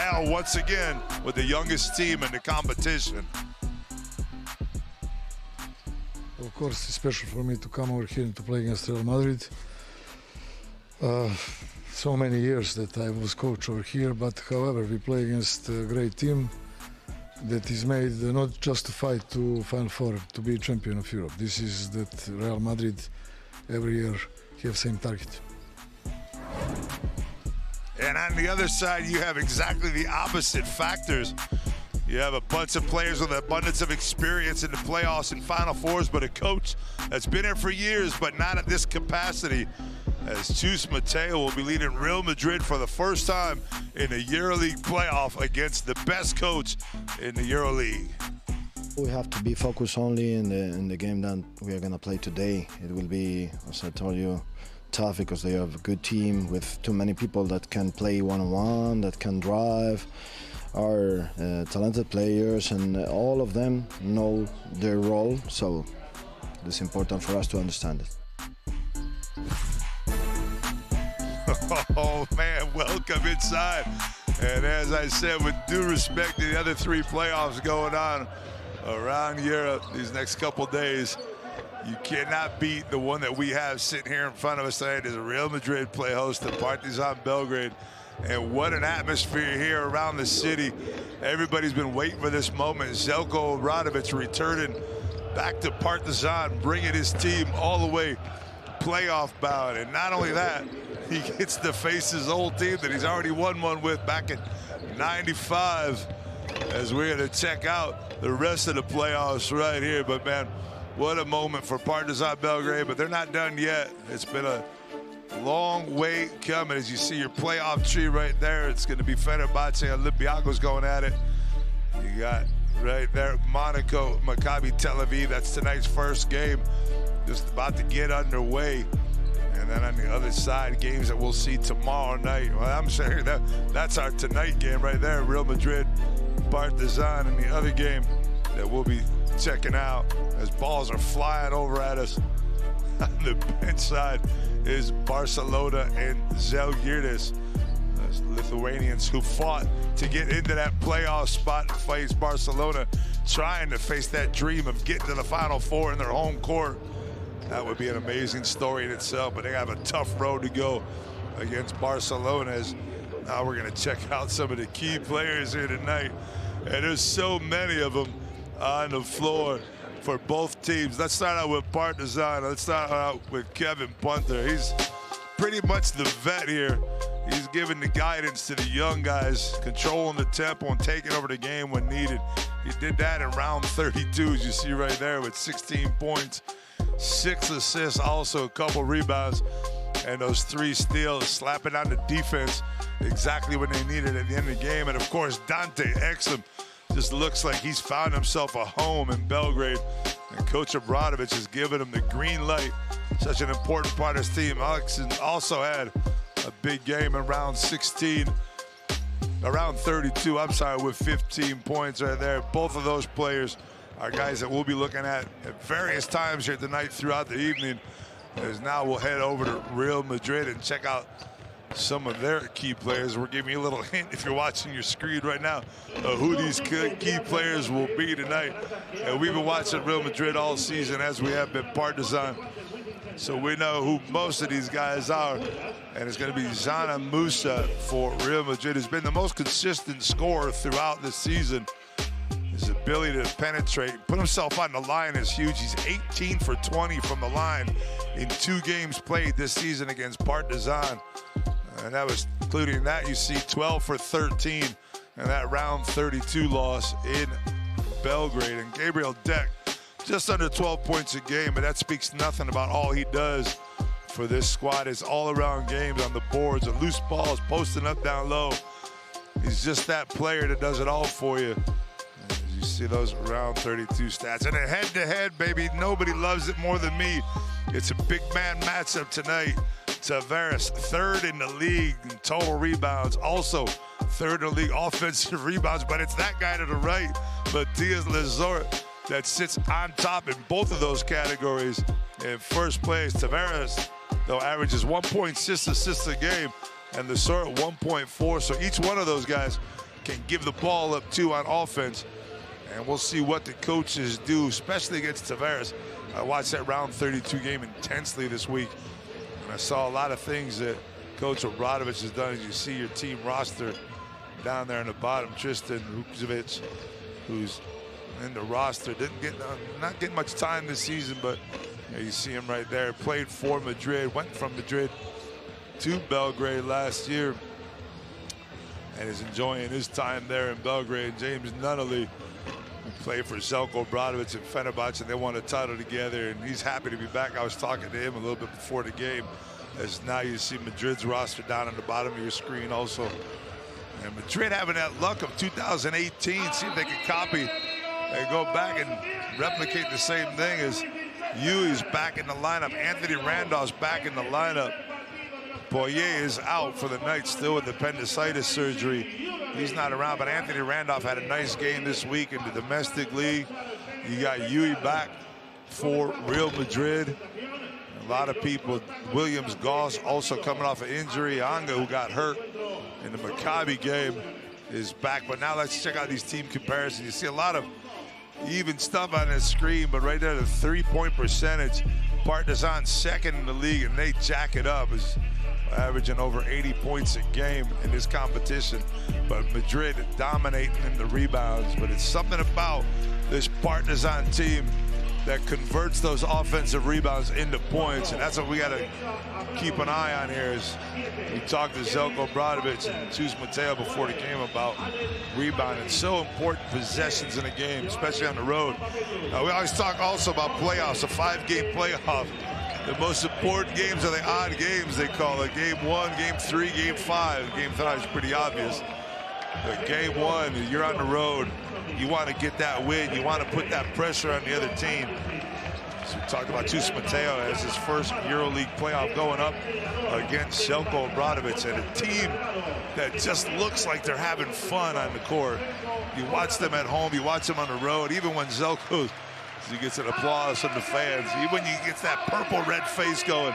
hell once again with the youngest team in the competition. Of course, it's special for me to come over here and to play against Real Madrid. So many years that I was coach over here, but however, we play against a great team that is made not just to fight to Final Four, to be champion of Europe. This is that Real Madrid every year have same target. And on the other side, you have exactly the opposite factors. You have a bunch of players with an abundance of experience in the playoffs and Final Fours, but a coach that's been here for years, but not at this capacity. As Chus Mateo will be leading Real Madrid for the first time in a EuroLeague playoff against the best coach in the EuroLeague. We have to be focused only in the game that we are going to play today. It will be, as I told you, tough because they have a good team with too many people that can play one-on-one, that can drive, are talented players, and all of them know their role, so it's important for us to understand it. Oh man, welcome inside. And as I said, with due respect to the other three playoffs going on around Europe these next couple days, you cannot beat the one that we have sitting here in front of us tonight. As Real Madrid play host to Partizan Belgrade. And what an atmosphere here around the city. Everybody's been waiting for this moment. Željko Obradović returning back to Partizan, bringing his team all the way playoff bound. And not only that, he gets to face his old team that he's already won one with back in '95, as we're going to check out the rest of the playoffs right here. But man, what a moment for Partizan Belgrade, but they're not done yet. It's been a long wait coming. As you see your playoff tree right there, it's going to be Fenerbahce and Olympiacos going at it. You got right there Monaco, Maccabi Tel Aviv. That's tonight's first game, just about to get underway. And then on the other side, games that we'll see tomorrow night. Well, I'm saying that's our tonight game right there, Real Madrid, Partizan. And the other game that we'll be checking out as balls are flying over at us on the bench side is Barcelona and Žalgiris, those Lithuanians who fought to get into that playoff spot and face Barcelona, trying to face that dream of getting to the Final Four in their home court. That would be an amazing story in itself, but they have a tough road to go against Barcelona. As now we're going to check out some of the key players here tonight, and there's so many of them on the floor for both teams. Let's start out with Partizan. Let's start out with Kevin Punter. He's pretty much the vet here. He's giving the guidance to the young guys, controlling the tempo and taking over the game when needed. He did that in round 32, as you see right there, with 16 points, 6 assists, also a couple rebounds, and those 3 steals, slapping on the defense exactly when they needed it at the end of the game. And of course, Dante Exum just looks like he's found himself a home in Belgrade, and Coach Obradović has given him the green light. Such an important part of his team. Exum also had a big game in round 32, I'm sorry, with 15 points right there. Both of those players are guys that we'll be looking at various times here tonight throughout the evening, as now we'll head over to Real Madrid and check out some of their key players. We're giving you a little hint, if you're watching your screen right now, of who these key players will be tonight. And we've been watching Real Madrid all season, as we have been Partizan, so we know who most of these guys are. And it's going to be Zana Musa for Real Madrid, who's been the most consistent scorer throughout the season. His ability to penetrate, put himself on the line is huge. He's 18 for 20 from the line in 2 games played this season against Partizan. And that was, including that, you see 12 for 13 in that round 32 loss in Belgrade. And Gabriel Deck, just under 12 points a game, but that speaks nothing about all he does for this squad. His all-around games on the boards, and loose balls, posting up down low. He's just that player that does it all for you. As you see those round 32 stats. And a head-to-head, baby, nobody loves it more than me. It's a big man matchup tonight. Tavares, 3rd in the league in total rebounds, also 3rd in the league offensive rebounds, but it's that guy to the right, Matias Lezort, that sits on top in both of those categories in first place. Tavares, though, averages 1.6 assists a game, and Lezort 1.4, so each one of those guys can give the ball up to on offense. And we'll see what the coaches do, especially against Tavares. I watched that round 32 game intensely this week, and I saw a lot of things that Coach Obradović has done. As you see your team roster down there in the bottom, Tristan Vukcevic, who's in the roster, not getting much time this season, but you see him right there. Played for Madrid, went from Madrid to Belgrade last year, and is enjoying his time there in Belgrade. James Nunnally, who played for Željko Obradović and Fenerbahce, and they won a title together, and he's happy to be back. I was talking to him a little bit before the game, as now you see Madrid's roster down on the bottom of your screen also. And Madrid having that luck of 2018, see if they can copy and go back and replicate the same thing. As Yui's back in the lineup, Anthony Randolph's back in the lineup. Poirier is out for the night still with appendicitis surgery. He's not around, but Anthony Randolph had a nice game this week in the domestic league. You got Yui back for Real Madrid. A lot of people, Williams Goss also coming off an injury. Anga, who got hurt in the Maccabi game, is back. But now let's check out these team comparisons. You see a lot of even stuff on the screen, but right there, the three-point percentage. Partizan second in the league, and they jack it up, is averaging over 80 points a game in this competition. But Madrid dominating in the rebounds. But it's something about this Partizan team that converts those offensive rebounds into points, and that's what we got to keep an eye on here. As we talked to Željko Obradović and Chus Mateo before the game about rebounding. So important possessions in a game, especially on the road. We always talk also about playoffs, a 5-game playoff. The most important games are the odd games, they call it. Game 1, Game 3, Game 5. Game 5 is pretty obvious. But Game 1, you're on the road. You want to get that win. You want to put that pressure on the other team. So we talked about Chus Mateo as his first EuroLeague playoff going up against Željko Obradović, and a team that just looks like they're having fun on the court. You watch them at home, you watch them on the road, even when Željko, he gets an applause from the fans, even when he gets that purple-red face going,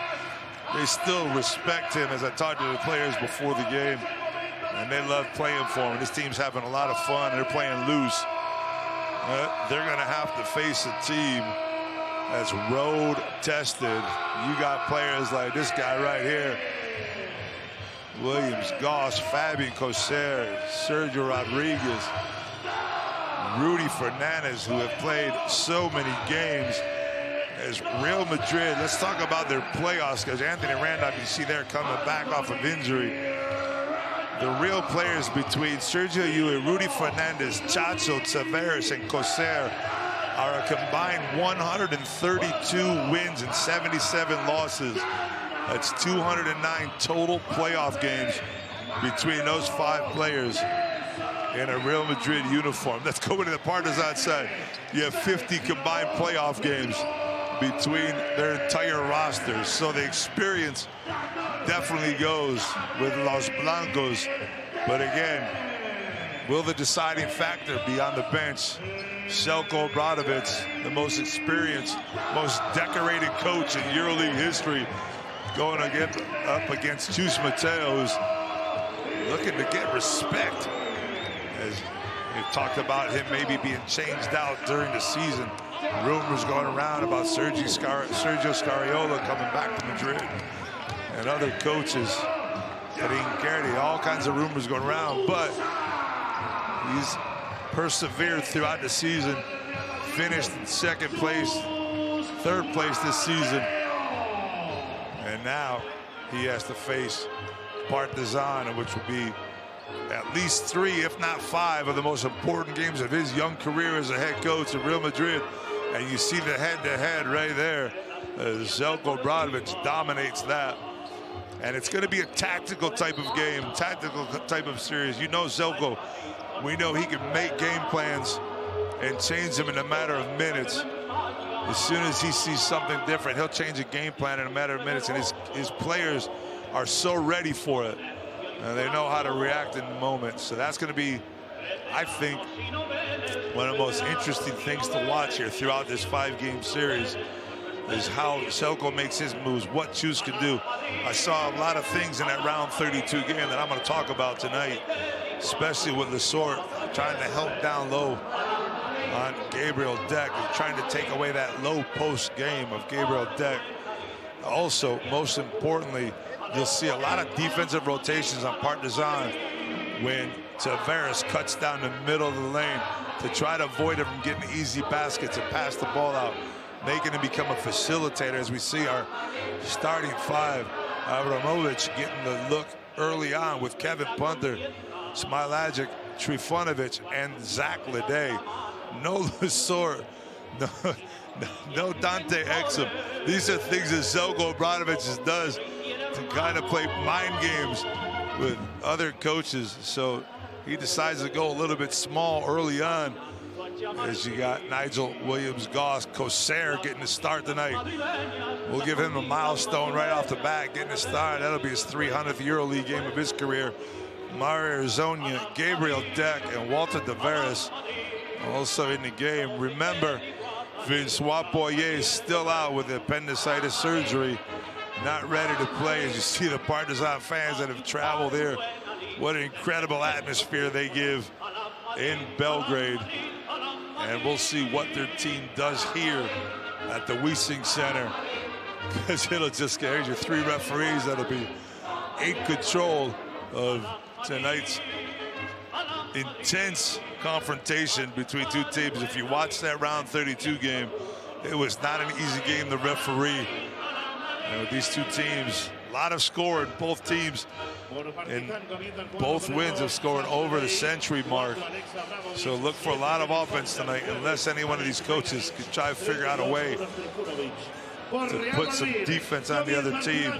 they still respect him, as I talked to the players before the game. And they love playing for him. This team's having a lot of fun. They're playing loose. They're going to have to face a team that's road tested. You got players like this guy right here, Williams Goss, Fabian Coser, Sergio Rodriguez, Rudy Fernandez, who have played so many games. As Real Madrid, let's talk about their playoffs, because Anthony Randolph, you see there coming back off of injury. The real players between Sergio Yui, Rudy Fernandez, Chacho, Tavares, and Coser are a combined 132 wins and 77 losses. That's 209 total playoff games between those 5 players in a Real Madrid uniform. Let's go to the Partizan side. You have 50 combined playoff games between their entire rosters. So the experience definitely goes with Los Blancos. But again, will the deciding factor be on the bench? Željko Obradović, the most experienced, most decorated coach in EuroLeague history, going up against Chus Mateo, who's looking to get respect. As we talked about him maybe being changed out during the season. Rumors going around about Sergio Scariolo coming back to Madrid, and other coaches, all kinds of rumors going around, but he's persevered throughout the season, finished in second place, third place this season, and now he has to face Partizan, which will be at least 3, if not 5, of the most important games of his young career as a head coach at Real Madrid. And you see the head-to-head right there. Željko Obradović dominates that. And it's going to be a tactical type of game, tactical type of series. You know Željko, we know he can make game plans and change them in a matter of minutes. As soon as he sees something different, he'll change a game plan in a matter of minutes. And his players are so ready for it. And they know how to react in the moment. So that's going to be, I think, one of the most interesting things to watch here throughout this 5-game series is how Željko makes his moves, what Chus can do. I saw a lot of things in that round 32 game that I'm going to talk about tonight. especially with Lesort trying to help down low on Gabriel Deck, trying to take away that low post game of Gabriel Deck. Also, most importantly, you'll see a lot of defensive rotations on Partizan when Tavares cuts down the middle of the lane to try to avoid him from getting easy baskets and pass the ball out, making him become a facilitator. As we see our starting five, Avramovic getting the look early on with Kevin Punter, Smilagic, Trifunovic, and Zach Leday. No Lesort, no Dante Exum. These are things that Zelko Obradovic does to kind of play mind games with other coaches. So he decides to go a little bit small early on, as you got Nigel Williams-Goss, Kosser getting the start tonight. We'll give him a milestone right off the bat, getting a start. That'll be his 300th EuroLeague game of his career. Mario Zonia, Gabriel Deck, and Walter Tavares also in the game. Remember, Francois Poirier is still out with appendicitis surgery, not ready to play. As you see the Partizan fans that have traveled here, what an incredible atmosphere they give in Belgrade. And we'll see what their team does here at the Wiesing Center, because it'll just get your three referees that'll be in control of tonight's intense confrontation between two teams. If you watch that round 32 game, it was not an easy game to referee. These two teams, a lot of scoring, both teams, and both wins have scored over the century mark. So look for a lot of offense tonight, unless any one of these coaches could try to figure out a way to put some defense on the other team.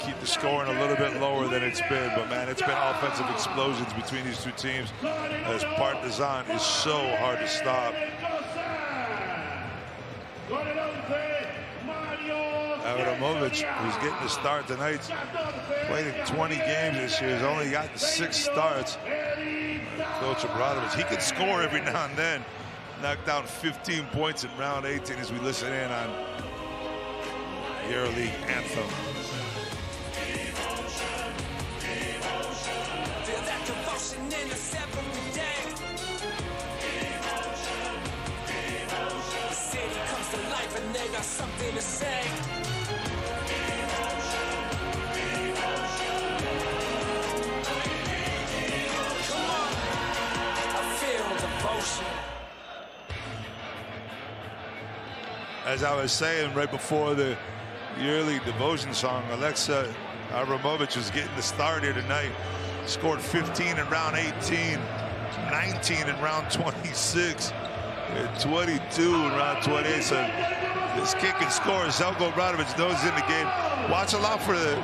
Keep the scoring a little bit lower than it's been. But man, it's been offensive explosions between these two teams, as Partizan is so hard to stop. Avramovic, who's getting the start tonight, played in 20 games this year, has only gotten 6 starts. Coach Obradovic, he can score every now and then. Knocked down 15 points in round 18 as we listen in on EuroLeague anthem. Something to say. Come on, I feel devotion. As I was saying right before the yearly devotion song, Alexa Avramovic was getting the start here tonight. Scored 15 in round 18, 19 in round 26, and 22 in round 28. So this kick and score, Zelko Obradovic knows in the game. Watch a lot for the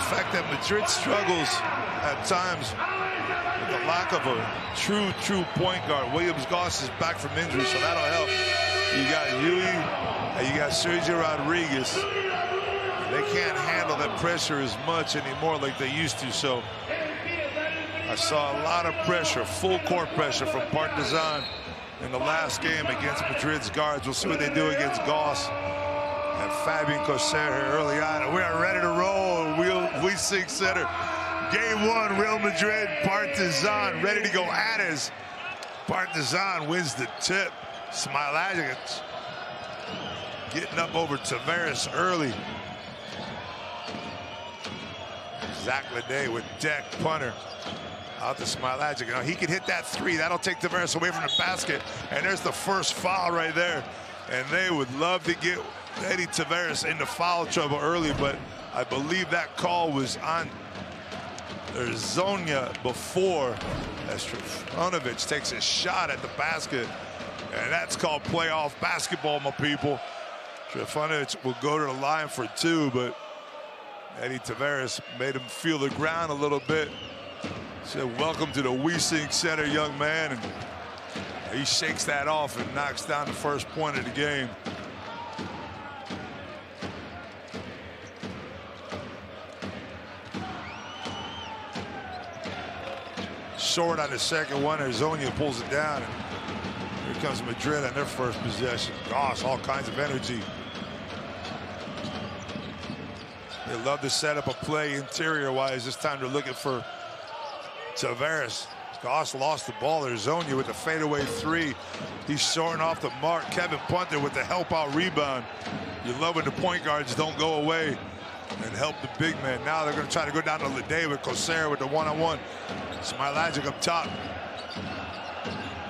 fact that Madrid struggles at times with the lack of a true point guard. Williams-Goss is back from injury, so that'll help. You got Yui and you got Sergio Rodriguez. They can't handle that pressure as much anymore like they used to. So I saw a lot of pressure, full court pressure from Partizan in the last game against Madrid's guards. We'll see what they do against Goss and Fabian Kosser here early on. And we are ready to roll. Wiesing Center. Game 1, Real Madrid, Partizan, ready to go at us. Partizan wins the tip. Smilagic getting up over Tavares early. Zach Leday with Deck, punter. Out to Smilagic. Now he can hit that 3. That'll take Tavares away from the basket. And there's the first foul right there. And they would love to get Eddie Tavares into foul trouble early, but I believe that call was on Zonia before, as Trifunovic takes a shot at the basket. And that's called playoff basketball, my people. Trifunovic will go to the line for 2, but Eddie Tavares made him feel the ground a little bit. Said, welcome to the Wiesing Center, young man. And he shakes that off and knocks down the first point of the game. Short on the second one. Zonia pulls it down. And here comes Madrid on their first possession. Gosh, all kinds of energy. They love to set up a play interior-wise. This time they're looking for Tavares. Goss lost the ball. Arzonia with the fadeaway three. He's shorting off the mark. Kevin Punter with the help out rebound. You love when the point guards don't go away and help the big man. Now they're going to try to go down to Lede with Kosera with the one-on-one. Smilagic up top.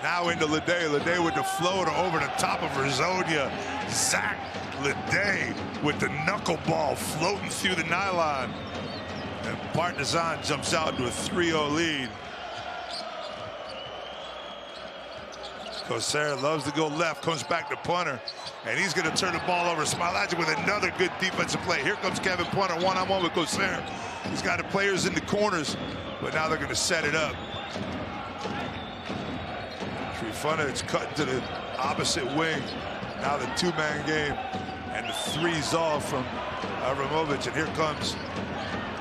Now into Lede. Lede with the floater over the top of Arzonia. Zach Lede with the knuckleball floating through the nylon. And Partizan jumps out to a 3-0 lead. Kosera loves to go left, comes back to Punter, and he's going to turn the ball over. Smilagic with another good defensive play. Here comes Kevin Punter, one-on-one with Kosera. He's got the players in the corners, but now they're going to set it up. Trifunovic cut to the opposite wing. Now the two-man game, and the three's off from Avramovic, and here comes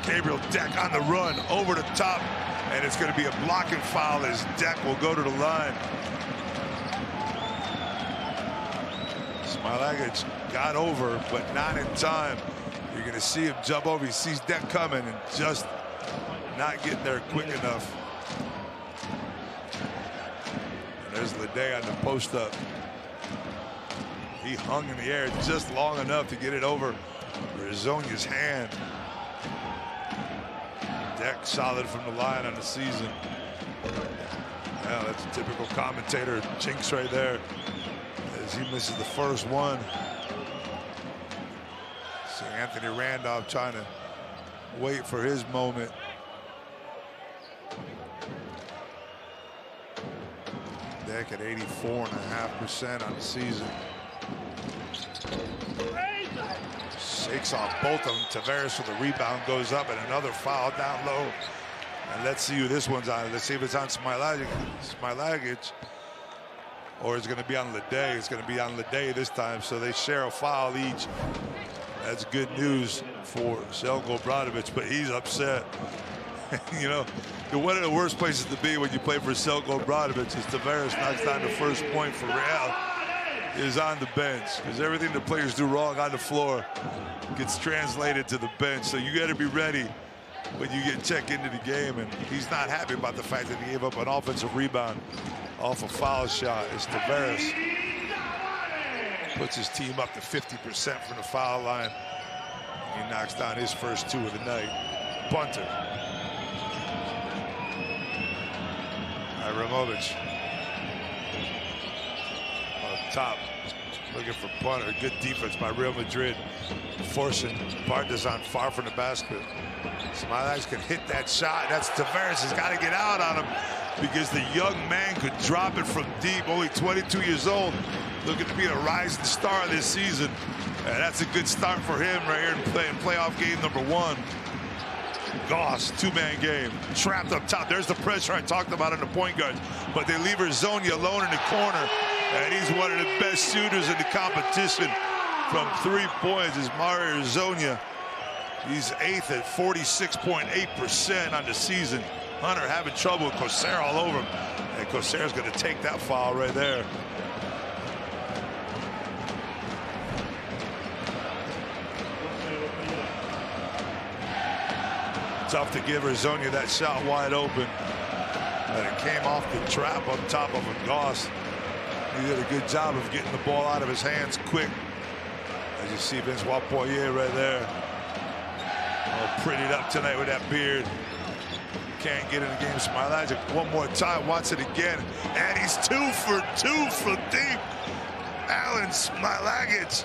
Gabriel Deck on the run, over the top, and it's going to be a blocking foul as Deck will go to the line. Smilagic got over, but not in time. You're going to see him jump over. He sees Deck coming and just not getting there quick enough. And there's Lede on the post-up. He hung in the air just long enough to get it over Arizonia's hand. Deck solid from the line on the season. Yeah, that's a typical commentator jinx right there, as he misses the first one. See Anthony Randolph trying to wait for his moment. Deck at 84.5% on the season. Shakes off both of them. Tavares for the rebound, goes up, and another foul down low. And let's see who this one's on. Let's see if it's on Smilagic, or it's going to be on Lede. It's going to be on Lede this time, so they share a foul each. That's good news for Željko Obradović, but he's upset. You know, one of the worst places to be when you play for Željko Obradović is Tavares knocks down the first point for Real is on the bench, because everything the players do wrong on the floor gets translated to the bench. So you got to be ready when you get checked into the game, and he's not happy about the fact that he gave up an offensive rebound off a foul shot. It's Tavares. Puts his team up to 50% from the foul line. He knocks down his first two of the night. Punter. Avramovic. On top. Looking for Punter. Good defense by Real Madrid. Forcing Partizan far from the basket. Smilagic can hit that shot. That's Tavares has got to get out on him, because the young man could drop it from deep. Only 22 years old, looking to be a rising star this season. And that's a good start for him right here in playoff game number 1. Goss, two-man game, trapped up top. There's the pressure I talked about in the point guard, but they leave Arzonia alone in the corner, and he's one of the best shooters in the competition from 3 points is Mario Arzonia. He's 8th at 46.8% on the season. Hunter having trouble with Kosera all over him, and Kosera's going to take that foul right there. Tough to give Arzonia that shot wide open, and it came off the trap up top of a Goss. He did a good job of getting the ball out of his hands quick. As you see Vince Poirier right there, all prettied up tonight with that beard. Can't get in the game. Smilagic one more time, wants it again, and he's 2 for 2 from deep. Alan Smilagic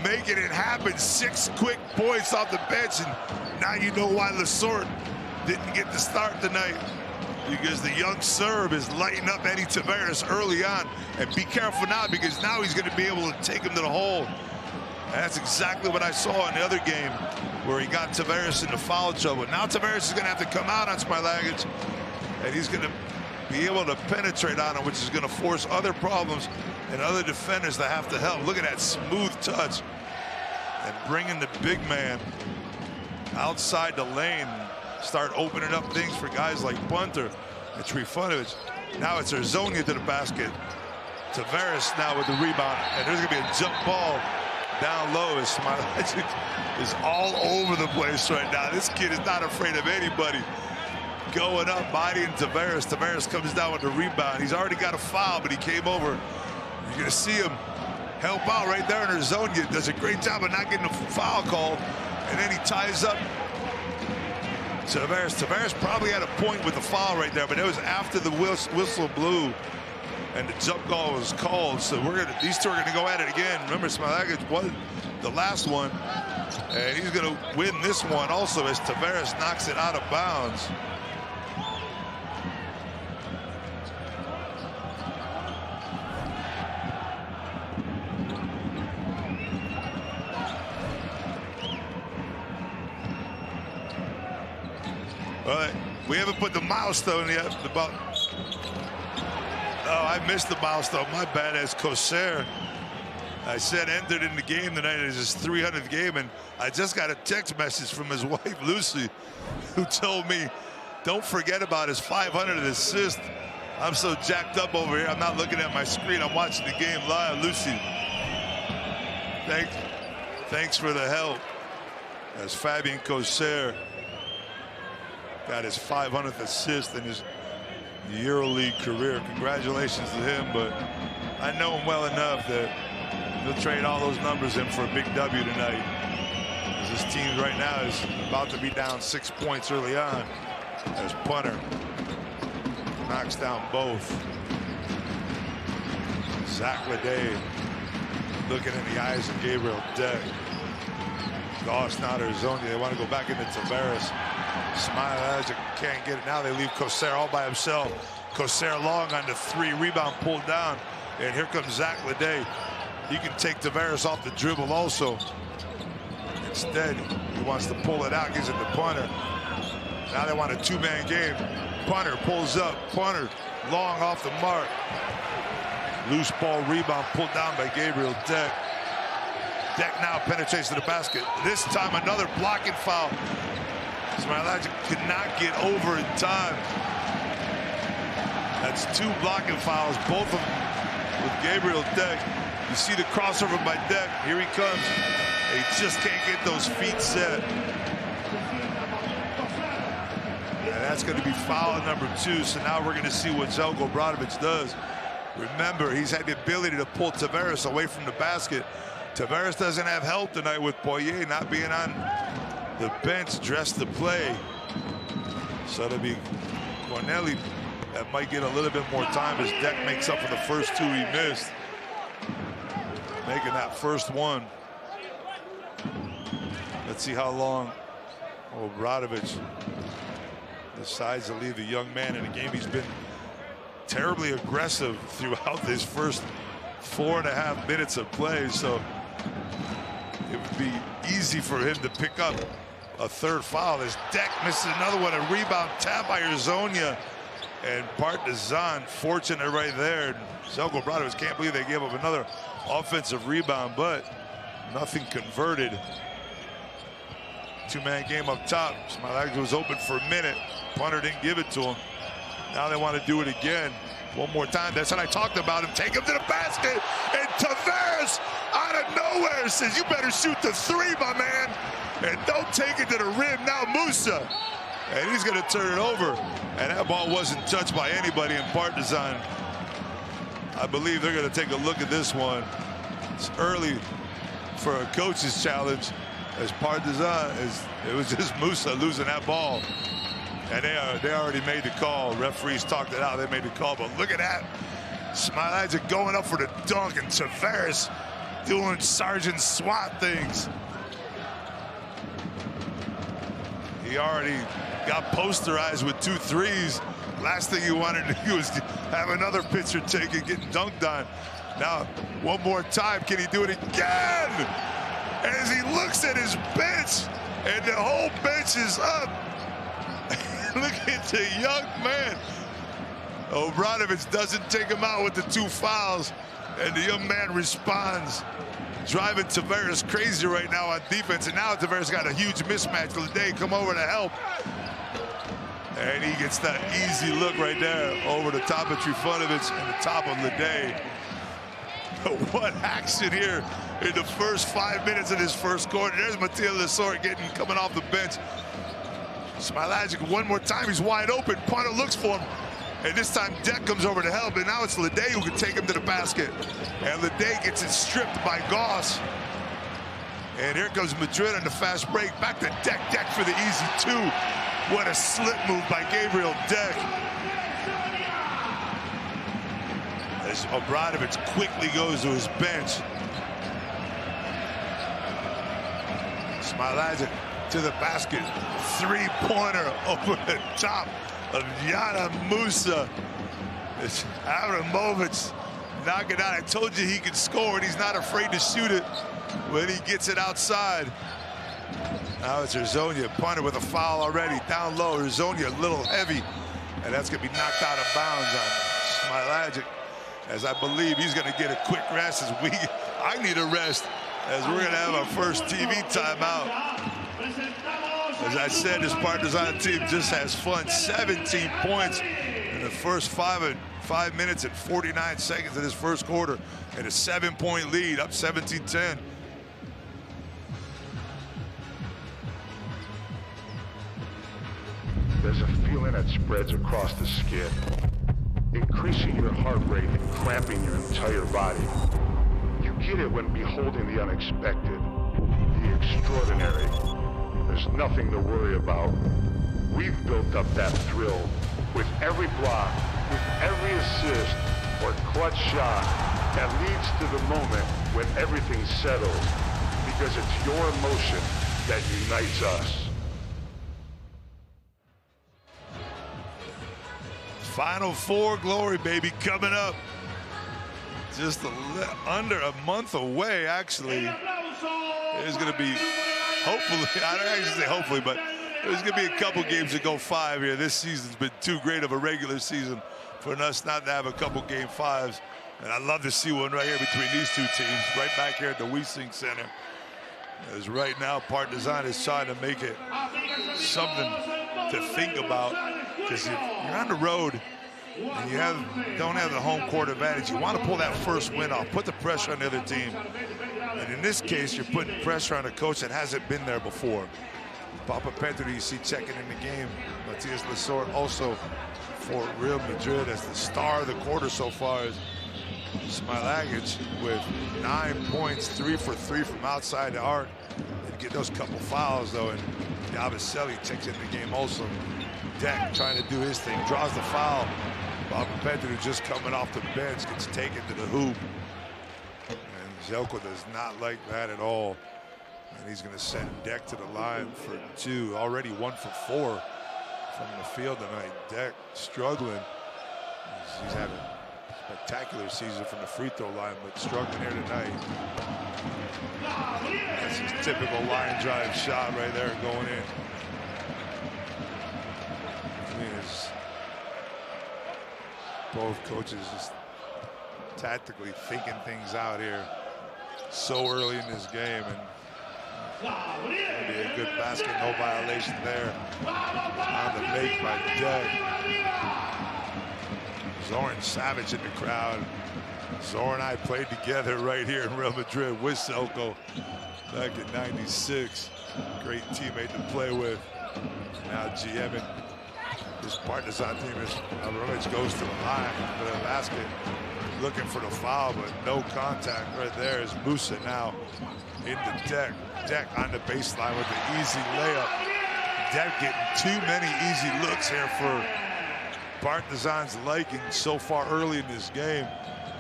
making it happen. 6 quick points off the bench, and now you know why Lesort didn't get the start tonight, because the young Serb is lighting up Eddie Tavares early on. And be careful now, because now he's going to be able to take him to the hole. And that's exactly what I saw in the other game, where he got Tavares into foul trouble. Now Tavares is going to have to come out on Smilagic, and he's going to be able to penetrate on him, which is going to force other problems and other defenders to have to help. Look at that smooth touch, and bringing the big man outside the lane, start opening up things for guys like Punter and Trifunovic. Now it's Arzonia to the basket. Tavares now with the rebound, and there's going to be a jump ball down low as Smilagic is all over the place right now. This kid is not afraid of anybody. going up, bodying Tavares. Tavares comes down with the rebound. He's already got a foul, but he came over. You're going to see him help out right there in her zone. He does a great job of not getting a foul called, and then he ties up Tavares. Tavares probably had a point with the foul right there, but it was after the whistle blew and the jump ball was called. So these two are gonna go at it again. Remember, Smailagic won the last one, and he's gonna win this one also as Tavares knocks it out of bounds. Well, we haven't put the milestone yet. Oh, I missed the milestone. My bad. As Coser, I said entered in the game tonight as his 300th game, and I just got a text message from his wife Lucy, who told me, "Don't forget about his 500th assist." I'm so jacked up over here. I'm not looking at my screen. I'm watching the game live. Lucy, thanks for the help. As Fabien Coser got his 500th assist in his EuroLeague career. Congratulations to him, but I know him well enough that he'll trade all those numbers in for a big W tonight. As this team right now is about to be down 6 points early on. As punter knocks down both. Zach Leday looking in the eyes of Gabriel Deck. Goss now to his own. They want to go back into Tavares. Smailagic can't get it now. They leave Coser all by himself. Coser long on the three. Rebound pulled down. And here comes Zach Leday. He can take Tavares off the dribble also. Instead, he wants to pull it out. Gives it to punter. Now they want a two-man game. Punter pulls up. Punter long off the mark. Loose ball rebound pulled down by Gabriel Deck. Deck now penetrates to the basket. This time another blocking foul. Smailagic could not get over in time. That's two blocking fouls, both of them with Gabriel Deck. You see the crossover by Deck. Here he comes. He just can't get those feet set. And that's going to be foul number 2. So now we're going to see what Zeljko Obradovic does. Remember, he's had the ability to pull Tavares away from the basket. Tavares doesn't have help tonight with Poirier not being on the bench, dressed to play. So it'll be Corneli that might get a little bit more time as Deck makes up for the first 2 he missed. Making that first one. Let's see how long Obradovic decides to leave the young man in a game. He's been terribly aggressive throughout his first 4.5 minutes of play, so it would be easy for him to pick up a third foul. As Deck misses another one, a rebound tap by Urzonia, and Partizan fortunate right there. Zeljko Obradovic can't believe they gave up another offensive rebound, but nothing converted. Two-man game up top. Smailagic was open for a minute. Punter didn't give it to him. Now they want to do it again. One more time. That's what I talked about him. Take him to the basket. And Tavares out of nowhere says, "You better shoot the 3, my man. And don't take it to the rim." Now Musa. And he's going to turn it over. And that ball wasn't touched by anybody in Partizan. I believe they're going to take a look at this one. It's early for a coach's challenge. As Partizan, it was just Musa losing that ball. And they already made the call. Referees talked it out. They made the call. But look at that. Smailagic going up for the dunk, and Tavares doing Sergeant SWAT things. He already got posterized with 2 threes. Last thing he wanted to do was have another pitcher take it, getting dunked on. Now, one more time. Can he do it again? As he looks at his bench, and the whole bench is up. Look at the young man. Obradovic doesn't take him out with the 2 fouls, and the young man responds, driving Tavares crazy right now on defense. And now Tavares got a huge mismatch. Leday come over to help, and he gets that easy look right there over the top of Trifunovic and the top of Leday. What action here in the first 5 minutes of this first quarter. There's Mathieu Lesort coming off the bench. Smilagic one more time, he's wide open. Punter looks for him. And this time Deck comes over to help, and now it's Leday who can take him to the basket. And Leday gets it stripped by Goss. And here comes Madrid on the fast break. Back to Deck. Deck for the easy two. What a slip move by Gabriel Deck. As Obradovic quickly goes to his bench. Smilagic to the basket. Three-pointer over the top of Yana Musa. It's Abramovich knocking out. I told you he could score, and he's not afraid to shoot it when he gets it outside. Now it's Urzonia, punter with a foul already. Down low, Urzonia a little heavy, and that's going to be knocked out of bounds on Smilagic, as I believe he's going to get a quick rest. I need a rest, as we're going to have our first TV timeout. As I said, this Partizan team just has fun. 17 points in the first 5 minutes and 49 seconds of this first quarter, and a 7-point lead, up 17-10. There's a feeling that spreads across the skin, increasing your heart rate and cramping your entire body. You get it when beholding the unexpected, the extraordinary. There's nothing to worry about. We've built up that thrill with every block, with every assist or clutch shot that leads to the moment when everything settles, because it's your emotion that unites us. Final Four glory, baby, coming up. Just under a month away, actually. There's going to be, hopefully, I don't actually say hopefully, but there's going to be a couple games that go 5 here. This season's been too great of a regular season for us not to have a couple game 5s. And I'd love to see one right here between these two teams, right back here at the Wiesing Center. As right now, Partizan is trying to make it something to think about, because you're on the road and you don't have the home court advantage. You want to pull that first win off, put the pressure on the other team. And in this case, you're putting pressure on a coach that hasn't been there before. Papa Petru, you see checking in the game. Matias Lesort also for Real Madrid as the star of the quarter so far. Smilagic with 9 points, 3 for 3 from outside the arc. They get those couple fouls though, and Yabusele checks in the game also. Deck trying to do his thing, draws the foul. Papa Petru just coming off the bench, gets taken to the hoop. And Zelko does not like that at all. And he's going to send Deck to the line for 2. Already 1 for 4 from the field tonight. Deck struggling. He's had a spectacular season from the free throw line, but struggling here tonight. That's his typical line drive shot right there going in. Both coaches just tactically thinking things out here so early in this game, and maybe a good basket, no violation there on the make by Deck. Zoran Savic in the crowd. Zoran and I played together right here in Real Madrid with Zelko back in '96. Great teammate to play with. Now GMing this Partizan team as Abramovich goes to the line for the basket, looking for the foul, but no contact right there. Is Musa now into Deck. Deck on the baseline with the easy layup. Deck getting too many easy looks here for Partizan's liking so far early in this game.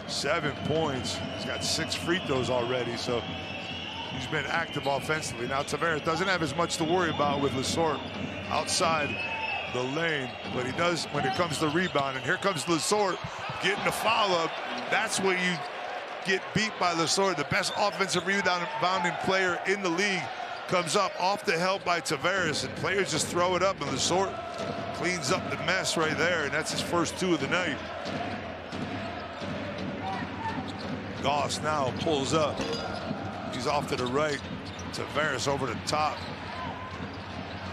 7 points. He's got 6 free throws already, so he's been active offensively. Now Tavares doesn't have as much to worry about with Lesort outside the lane, but he does when it comes to rebound. And here comes Lesort getting the foul up. That's when you get beat by Lesort. The best offensive rebounding player in the league comes up off the help by Tavares, and players just throw it up, and Lesort cleans up the mess right there, and that's his first 2 of the night. Goss now pulls up. He's off to the right. Tavares over the top.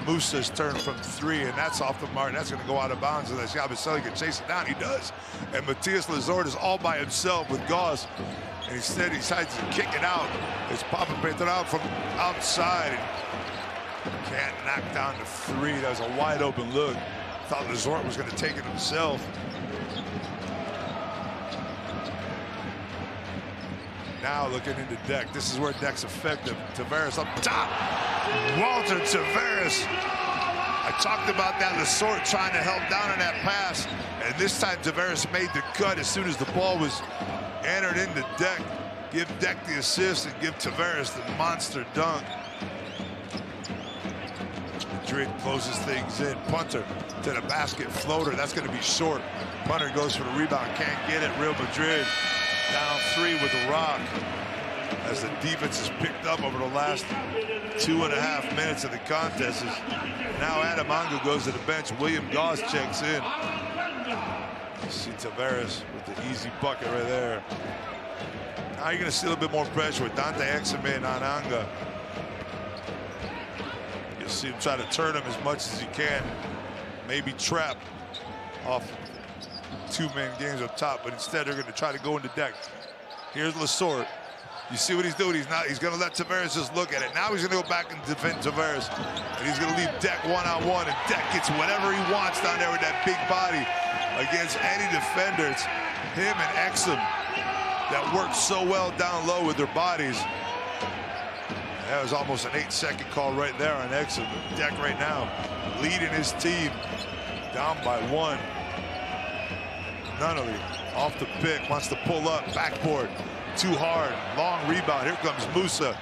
Musa's turn from 3, and that's off the mark. That's going to go out of bounds, and that's Yabusele can chase it down. He does. And Matias Lesort is all by himself with Goss, and instead he decides to kick it out. It's Papa Petru out from outside. Can't knock down the three. That was a wide open look. Thought Resort was going to take it himself. Now looking into Deck. This is where Deck's effective. Tavares up top. Walter Tavares. I talked about that. Resort trying to help down on that pass. And this time Tavares made the cut as soon as the ball was entered into Deck. Give Deck the assist and give Tavares the monster dunk. Madrid closes things in. Punter to the basket. Floater. That's going to be short. Punter goes for the rebound. Can't get it. Real Madrid down three with the rock. As the defense has picked up over the last 2.5 minutes of the contest. Now Adamanga goes to the bench. William Goss checks in. You see Tavares with the easy bucket right there. Now you're going to see a little bit more pressure with Dante Exum and Ananga. You'll see him try to turn him as much as he can. Maybe trap off two-man games up top, but instead they're going to try to go into Deck. Here's Lesort. You see what he's doing? He's going to let Tavares just look at it. Now he's going to go back and defend Tavares. And he's going to leave Deck one-on-one, and Deck gets whatever he wants down there with that big body against any defender. It's him and Exum that work so well down low with their bodies. That was almost an 8-second call right there on Exum. Deck right now leading his team down by 1. Nunnally off the pick, wants to pull up, backboard, too hard, long rebound. Here comes Musa.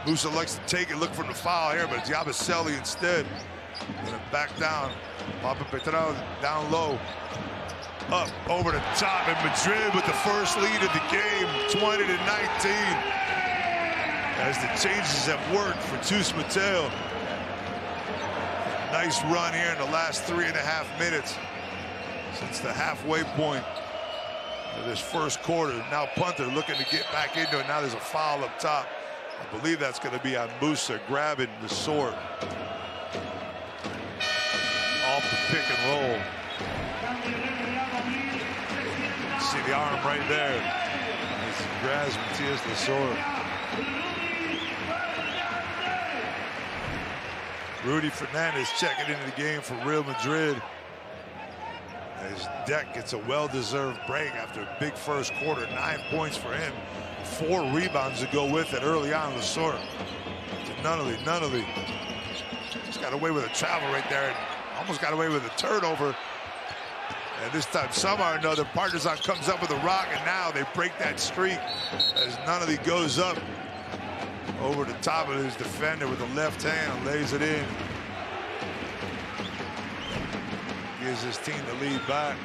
Musa likes to take it, look for the foul here, but it's Yabusele instead. Gonna back down. Papa Petrao down low. Up over the top, and Madrid with the first lead of the game, 20-19. As the changes have worked for Tus Mateo. Nice run here in the last 3.5 minutes since the halfway point of this first quarter. Now Punter looking to get back into it. Now there's a foul up top. I believe that's going to be on Musa grabbing the sword. Off the pick and roll. See the arm right there. As he grabs Matias Lesor. Rudy Fernandez checking into the game for Real Madrid. As Deck gets a well-deserved break after a big first quarter. 9 points for him. 4 rebounds to go with it early on. Lesor to Nunnally. Just got away with a travel right there. And almost got away with a turnover. And this time, somehow or another, Partizan comes up with a rock, and now they break that streak as Nunnally goes up over the top of his defender with the left hand and lays it in. Gives his team the lead back.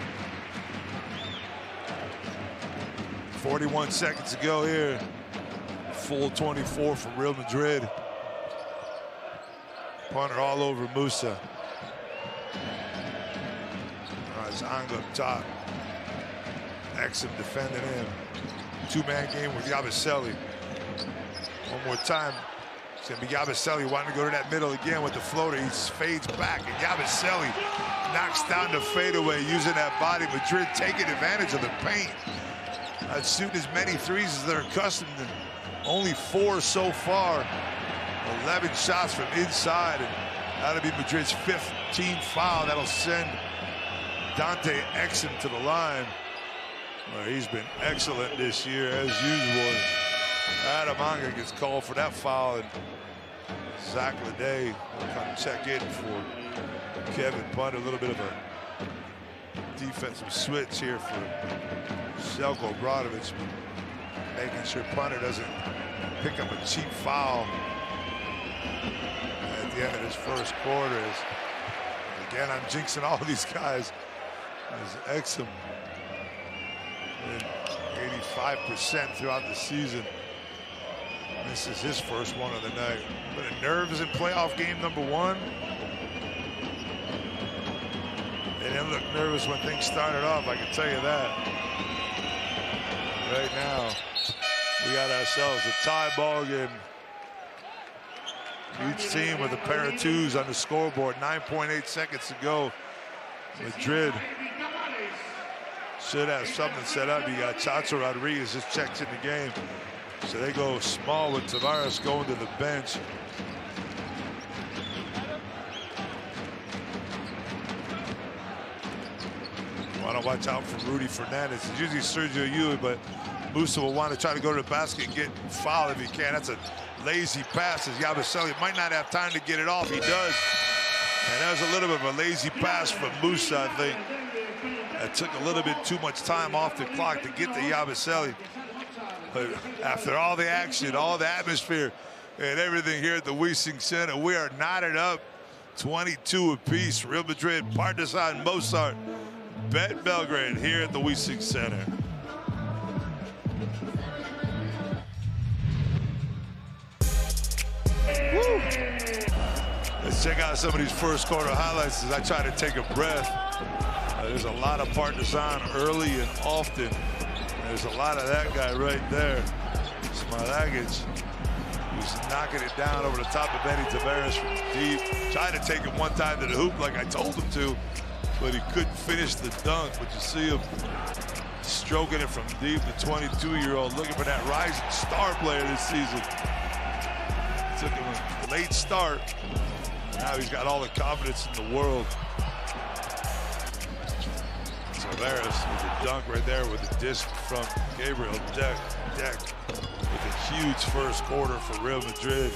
41 seconds to go here. Full 24 for Real Madrid. Punter all over Musa. Anga up top. Exum defending him. 2-man game with Yabusele. One more time. It's going to be Yabusele wanting to go to that middle again with the floater. He fades back, and Yabusele knocks down the fadeaway using that body. Madrid taking advantage of the paint. Shooting as many threes as they're accustomed to. Only 4 so far. 11 shots from inside, and that'll be Madrid's 15th foul. That'll send Dante Exum to the line. Well, he's been excellent this year, as usual. Adamanga gets called for that foul, and Zach Leday will come check in for Kevin Punter. A little bit of a defensive switch here for Željko Obradović, making sure Punter doesn't pick up a cheap foul at the end of this first quarter. Again, I'm jinxing all these guys. As Exum, 85% throughout the season. This is his first one of the night. But nerves in playoff game number 1. They didn't look nervous when things started off, I can tell you that. Right now, we got ourselves a tie ball game. Each team with a pair of 2s on the scoreboard. 9.8 seconds to go. Madrid should have something set up. You got Chacho Rodriguez just checks in the game. So they go small with Tavares going to the bench. watch out for Rudy Fernandez. It's usually Sergio Llull, but Musa will want to try to go to the basket and get fouled if he can. That's a lazy pass, as Yabusele might not have time to get it off. He does. And that was a little bit of a lazy pass from Musa, I think. That took a little bit too much time off the clock to get to Yabusele. But after all the action, all the atmosphere, and everything here at the Wiesing Center, we are knotted up 22 apiece. Real Madrid, Partizan, Mozart, Bet Belgrade here at the Wiesing Center. Woo. Let's check out some of these first quarter highlights as I try to take a breath. There's a lot of Partizan early and often. There's a lot of that guy right there, Smalagic, who's knocking it down over the top of Benny Tavares from deep. Tried to take him one time to the hoop like I told him to, but he couldn't finish the dunk. But you see him stroking it from deep. The 22-year-old looking for that rising star player this season. Took him a late start. Now he's got all the confidence in the world. Tavares with a dunk right there with a disc from Gabriel Deck with a huge first quarter for Real Madrid.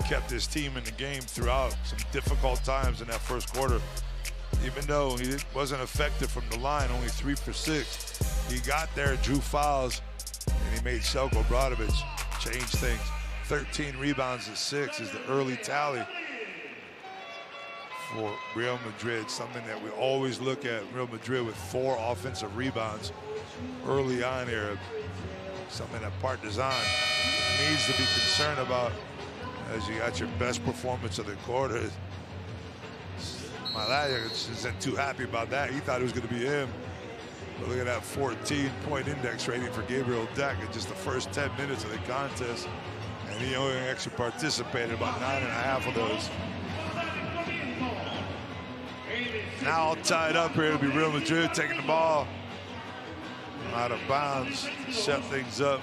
Kept his team in the game throughout some difficult times in that first quarter. Even though he wasn't effective from the line, only 3 for 6. He got there, drew fouls, and he made Selko Obradovic change things. 13 rebounds to 6 is the early tally for Real Madrid, something that we always look at. Real Madrid with 4 offensive rebounds early on here, something that Partizan needs to be concerned about as you got your best performance of the quarter. Smalagic isn't too happy about that. He thought it was going to be him. But look at that 14-point index rating for Gabriel Deck in just the first 10 minutes of the contest. And he only actually participated about 9.5 of those. Now all tied up here. It'll be Real Madrid taking the ball out of bounds to set things up.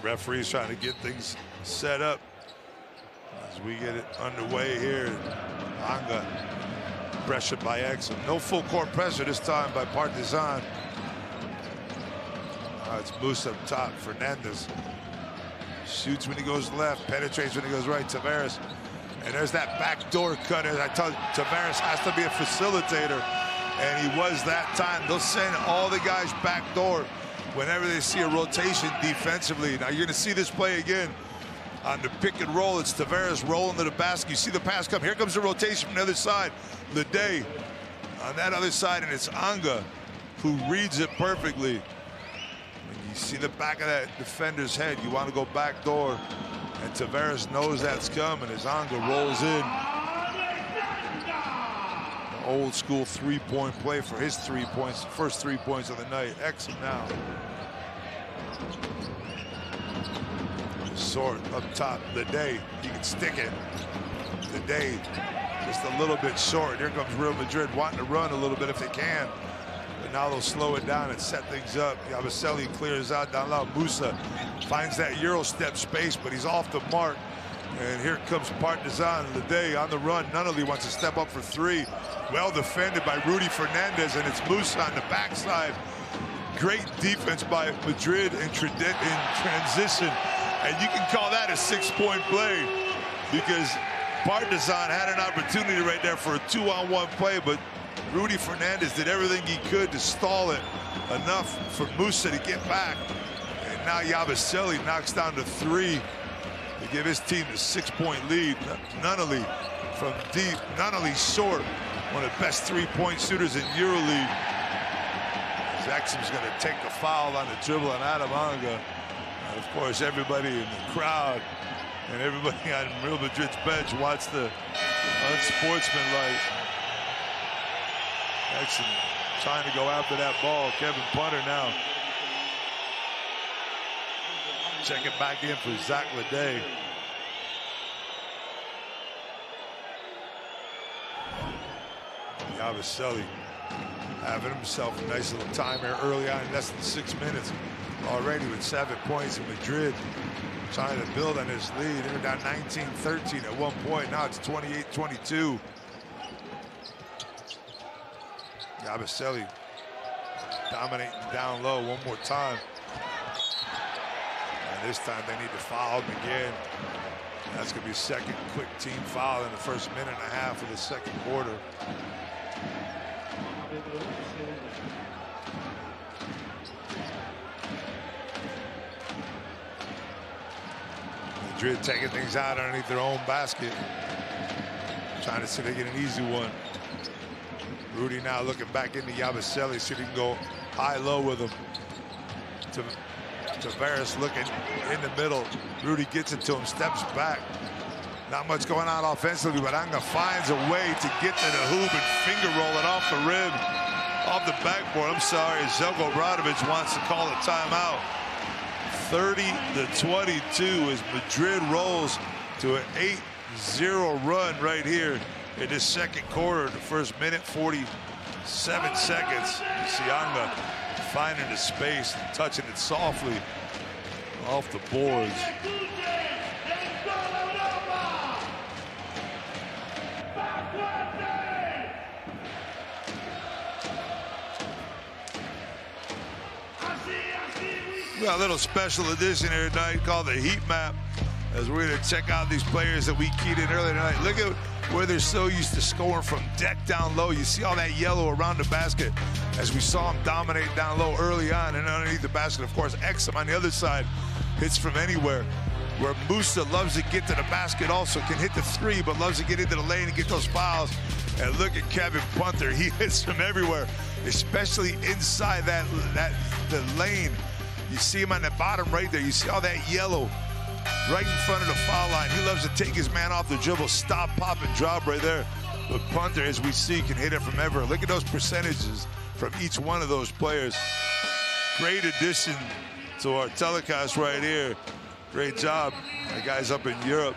Referee's trying to get things set up as we get it underway here. Anga pressured by Exum. No full court pressure this time by Partizan. It's Musa up top. Fernandez shoots when he goes left, penetrates when he goes right. Tavares, and there's that backdoor cutter. I told you, Tavares has to be a facilitator, and he was that time. They'll send all the guys backdoor whenever they see a rotation defensively. Now you're going to see this play again on the pick and roll. It's Tavares rolling to the basket. You see the pass come. Here comes the rotation from the other side. Lede on that other side, and it's Anga who reads it perfectly. When you see the back of that defender's head, you want to go back door, and Tavares knows that's coming as Anga rolls in. The old school three-point play for his 3 points, first 3 points of the night. Exum now. Short up top, Lede, he can stick it. Lede just a little bit short. Here comes Real Madrid wanting to run a little bit if they can. But now they'll slow it down and set things up. Yabusele clears out down low. Musa finds that Euro step space, but he's off the mark. And here comes Partizan. Lede on the run. Nunnally wants to step up for 3. Well defended by Rudy Fernandez, and it's Musa on the backside. Great defense by Madrid in transition. And you can call that a 6-point play because Partizan had an opportunity right there for a 2-on-1 play, but Rudy Fernandez did everything he could to stall it enough for Musa to get back. And now Yabusele knocks down to 3 to give his team a 6-point lead. Nunnally from deep, Nunnally short, one of the best 3-point shooters in EuroLeague. Exum's going to take the foul on the dribble on Adam Anga. And of course, everybody in the crowd and everybody on Real Madrid's bench wants the unsportsmanlike. Exum trying to go after that ball. Kevin Punter now checking back in for Zach Lede. Yabusele having himself a nice little time here early on in less than 6 minutes. Already with 7 points in Madrid, trying to build on his lead. They were down 19-13 at one point. Now it's 28-22. Yabusele dominating down low one more time. And this time they need to foul him again. That's going to be second quick team foul in the first minute and a half of the second quarter. Madrid taking things out underneath their own basket. Trying to see if they get an easy one. Rudy now looking back into Yabusele, see if he can go high-low with him. Tavares looking in the middle. Rudy gets it to him, steps back. Not much going on offensively, but Anga finds a way to get to the hoop and finger roll it off the rim, off the backboard. I'm sorry, Zelko Obradovic wants to call a timeout. 30-22 as Madrid rolls to an 8-0 run right here in this second quarter. The first minute, 47 seconds. Sianga finding the space, touching it softly off the boards. We got a little special edition here tonight called the Heat Map, as we're going to check out these players that we keyed in earlier tonight. Look at where they're so used to scoring from deck down low. You see all that yellow around the basket as we saw him dominate down low early on, and underneath the basket, of course, Exum on the other side hits from anywhere. Where Musa loves to get to the basket, also can hit the three, but loves to get into the lane and get those fouls. And look at Kevin Punter. He hits from everywhere, especially inside the lane. You see him on the bottom right there. You see all that yellow right in front of the foul line. He loves to take his man off the dribble, stop, pop, and drop right there. But Punter, as we see, can hit it from everywhere. Look at those percentages from each one of those players. Great addition to our telecast right here. Great job. The guys up in Europe,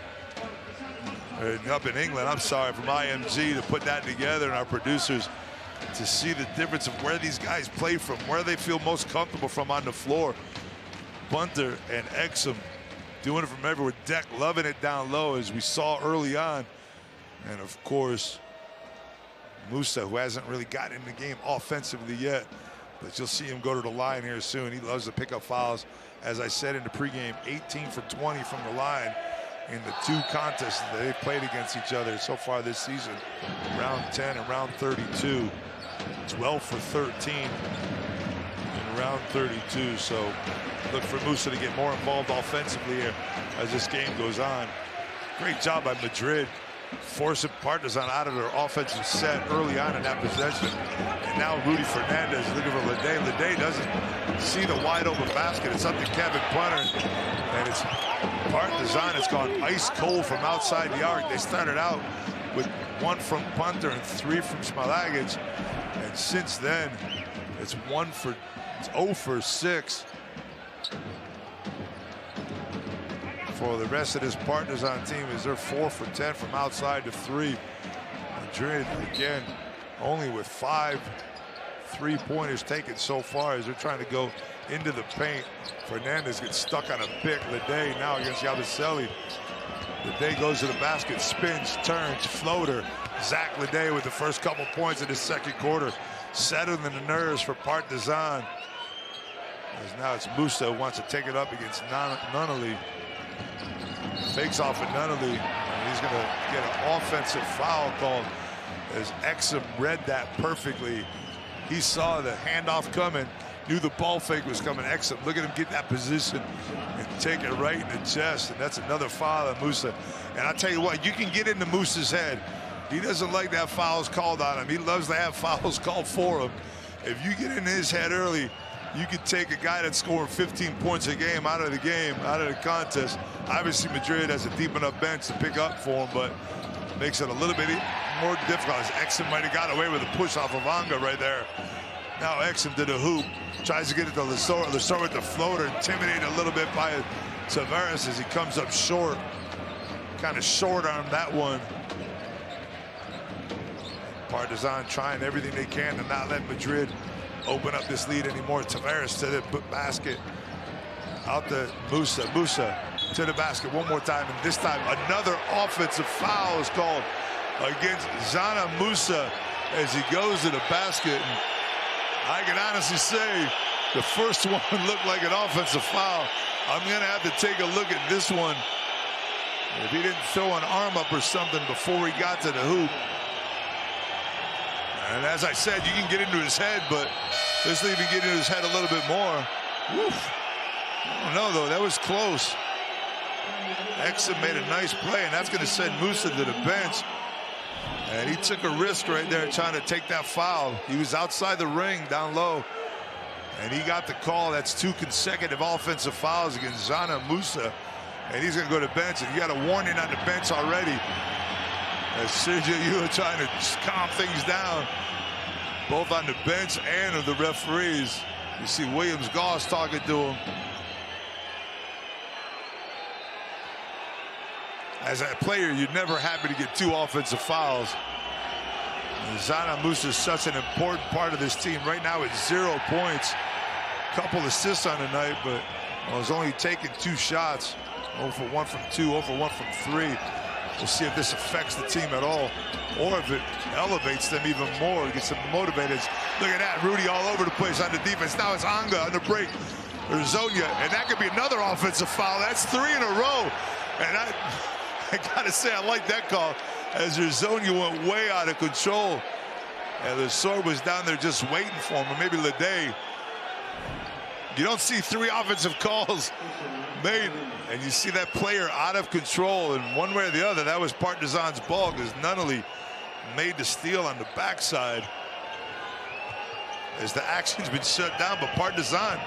or up in England, I'm sorry, from IMG to put that together, and our producers to see the difference of where these guys play from, where they feel most comfortable from on the floor. Punter and Exum doing it from everywhere. Deck loving it down low, as we saw early on. And of course, Musa, who hasn't really gotten in the game offensively yet, but you'll see him go to the line here soon. He loves to pick up fouls. As I said in the pregame, 18 for 20 from the line in the two contests that they've played against each other so far this season. Round 10 and round 32. 12 for 13 in round 32. So look for Musa to get more involved offensively here as this game goes on. Great job by Madrid, forcing Partizan out of their offensive set early on in that possession. And now Rudy Fernandez looking for Lede. Lede doesn't see the wide open basket. It's up to Kevin Punter, and it's Partizan. It's gone ice cold from outside the arc. They started out with 1 from Punter and 3 from Smalagic, and since then it's 0 for 6 for the rest of this Partizan team, as they're 4 for 10 from outside to 3. Madrid again only with 5 3-pointers taken so far, as they're trying to go into the paint. Fernandez gets stuck on a pick. Lede now against Yabusele. Lede goes to the basket, spins, turns, floater. Zach Lede with the first couple points in the second quarter, settling the nerves for Partizan. As now it's Musa who wants to take it up against Nunnally. Fakes off of Nunnally, and he's going to get an offensive foul called, as Exum read that perfectly. He saw the handoff coming, knew the ball fake was coming. Exum, look at him get that position and take it right in the chest, and that's another foul on Musa. And I tell you what, you can get into Musa's head. He doesn't like to have fouls called on him. He loves to have fouls called for him. If you get in his head early, you could take a guy that's scoring 15 points a game, out of the contest. Obviously, Madrid has a deep enough bench to pick up for him, but makes it a little bit more difficult. As Exum might have got away with a push off of Anga right there. Now Exum to the hoop, tries to get it to Lesor. Lesor with the floater, intimidated a little bit by Tavares as he comes up short. Kind of short arm that one. Partizan trying everything they can to not let Madrid open up this lead anymore. Tavares to the basket. Out to Musa. Musa to the basket one more time. And this time another offensive foul is called against Zana Musa as he goes to the basket. And I can honestly say the first one looked like an offensive foul. I'm going to have to take a look at this one. If he didn't throw an arm up or something before he got to the hoop. And as I said, you can get into his head, but this lead can get into his head a little bit more. Woof. I don't know, though. That was close. Exum made a nice play, and that's going to send Musa to the bench. And he took a risk right there trying to take that foul. He was outside the ring, down low. And he got the call. That's 2 consecutive offensive fouls against Zana Musa. And he's going to go to bench. And you got a warning on the bench already. As Sergio Llull trying to calm things down, both on the bench and of the referees. You see Williams Goss talking to him. As a player, you're never happy to get 2 offensive fouls. And Zana Musa is such an important part of this team. Right now it's 0 points. Couple assists on the night, but was only taking 2 shots. 0 for 1 from 2, 0 for 1 from 3. We'll see if this affects the team at all, or if it elevates them even more, gets them motivated. Look at that, Rudy all over the place on the defense. Now it's Anga on the break, or Zonia, and that could be another offensive foul. That's 3 in a row, and I gotta say, I like that call, as Zonia went way out of control, and the sword was down there just waiting for him, or maybe Lede. You don't see 3 offensive calls made, and you see that player out of control, and one way or the other, that was Partizan's ball, because Nunnally made the steal on the backside as the action's been shut down, but Partizan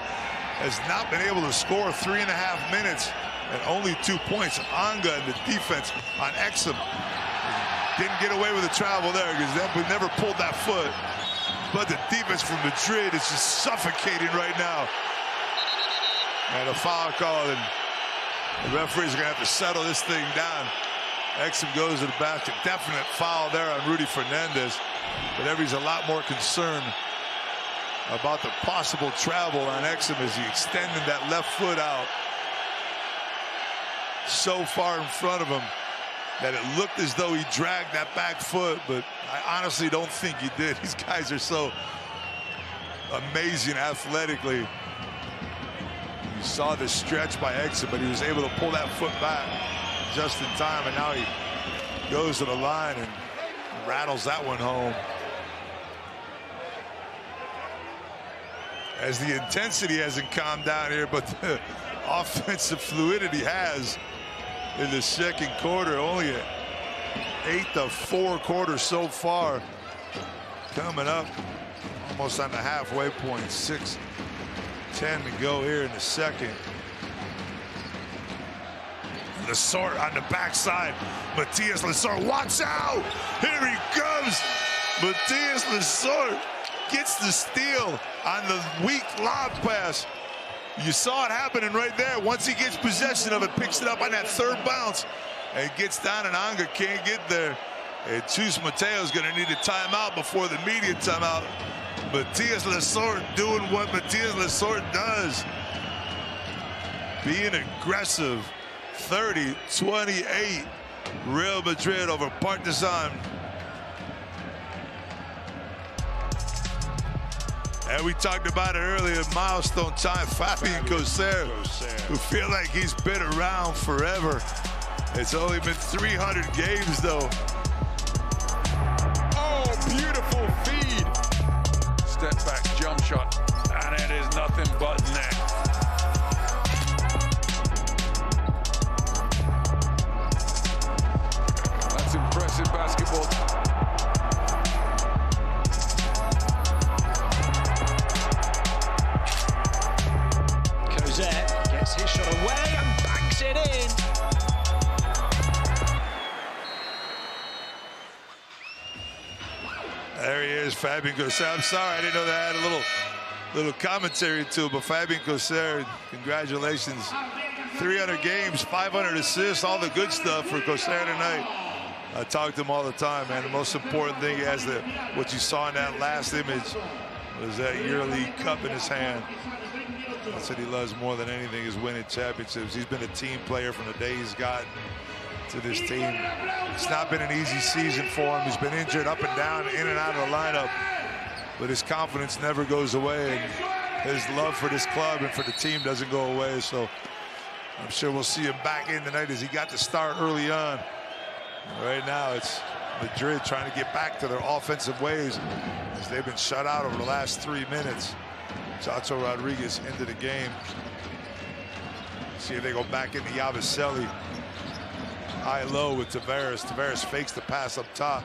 has not been able to score 3.5 minutes and only 2 points. Anga and the defense on Exum didn't get away with the travel there because we never pulled that foot, but the defense from Madrid is just suffocating right now. And a foul call, and the referees are going to have to settle this thing down. Exum goes to the basket. Definite foul there on Rudy Fernandez. But everybody's a lot more concerned about the possible travel on Exum as he extended that left foot out so far in front of him that it looked as though he dragged that back foot, but I honestly don't think he did. These guys are so amazing athletically. You saw the stretch by Exum, but he was able to pull that foot back just in time, and now he goes to the line and rattles that one home. As the intensity hasn't calmed down here, but the offensive fluidity has in the second quarter. Only an 8-4 quarter so far. Coming up almost on the halfway point. 6:10 to go here in the second. Lessort on the backside. Matthias Lessort, watch out! Here he comes! Matthias Lessort gets the steal on the weak lob pass. You saw it happening right there. Once he gets possession of it, picks it up on that third bounce, and gets down, and Anga can't get there. And Chus Mateo's going to need a timeout before the immediate timeout. Matthias Lessort doing what Matthias Lessort does. Being aggressive. 30-28. Real Madrid over Partizan. And we talked about it earlier, milestone time, Fabian Coser, who feel like he's been around forever. It's only been 300 games, though. Oh, beautiful feed. Step back jump shot, and it is nothing but net. That's impressive basketball. Gets his shot away and banks it in. There he is, Fabian Coser. I'm sorry, I didn't know that. I had a little commentary to it, but Fabian Coser, congratulations. 300 games, 500 assists, all the good stuff for Coser tonight. I talk to him all the time, man. The most important thing is that what you saw in that last image was that yearly cup in his hand. That's what he loves more than anything, is winning championships. He's been a team player from the day he's gotten to this team. It's not been an easy season for him. He's been injured up and down, in and out of the lineup, but his confidence never goes away, and his love for this club and for the team doesn't go away. So I'm sure we'll see him back in tonight, as he got to start early on. Right now it's Madrid trying to get back to their offensive ways, as they've been shut out over the last 3 minutes. Chacho Rodriguez into the game. See if they go back into Yabusele. High-low with Tavares. Tavares fakes the pass up top.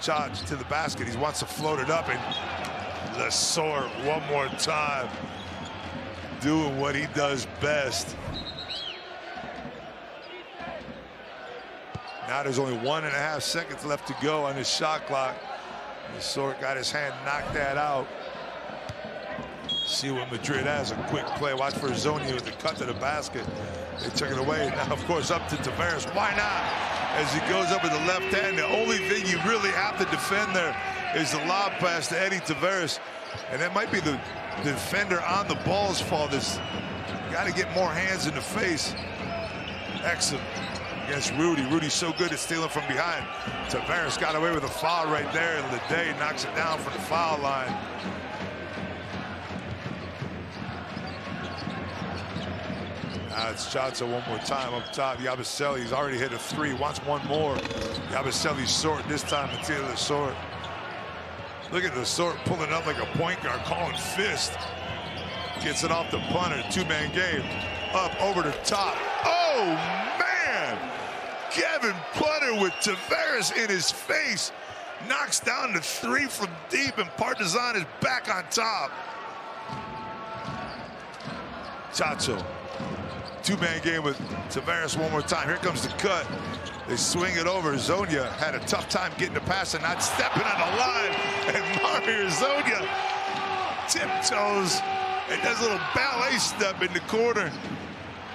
Chach to the basket. He wants to float it up, and Lesort one more time, doing what he does best. Now there's only 1.5 seconds left to go on his shot clock. Lesort got his hand, knocked that out. See what Madrid has, a quick play. Watch for Zonia with the cut to the basket. They took it away. Now, of course, up to Tavares. Why not? As he goes up with the left hand, the only thing you really have to defend there is the lob pass to Eddie Tavares. And that might be the defender on the ball's fault. Got to get more hands in the face. Exum against Rudy. Rudy's so good at stealing from behind. Tavares got away with a foul right there, and Lede knocks it down from the foul line. Now it's Chacho one more time up top. Yabusele's already hit a 3, wants one more. Yabusele's short this time, until the short. Look at the Lesort pulling up like a point guard, calling fist. Gets it off the punter, 2-man game. Up over the top. Oh, man! Kevin Punter with Tavares in his face. Knocks down the 3 from deep, and Partizan is back on top. Chacho. 2-man game with Tavares one more time. Here comes the cut. They swing it over. Zonia had a tough time getting the pass and not stepping on the line. And Mario Zonia tiptoes and does a little ballet step in the corner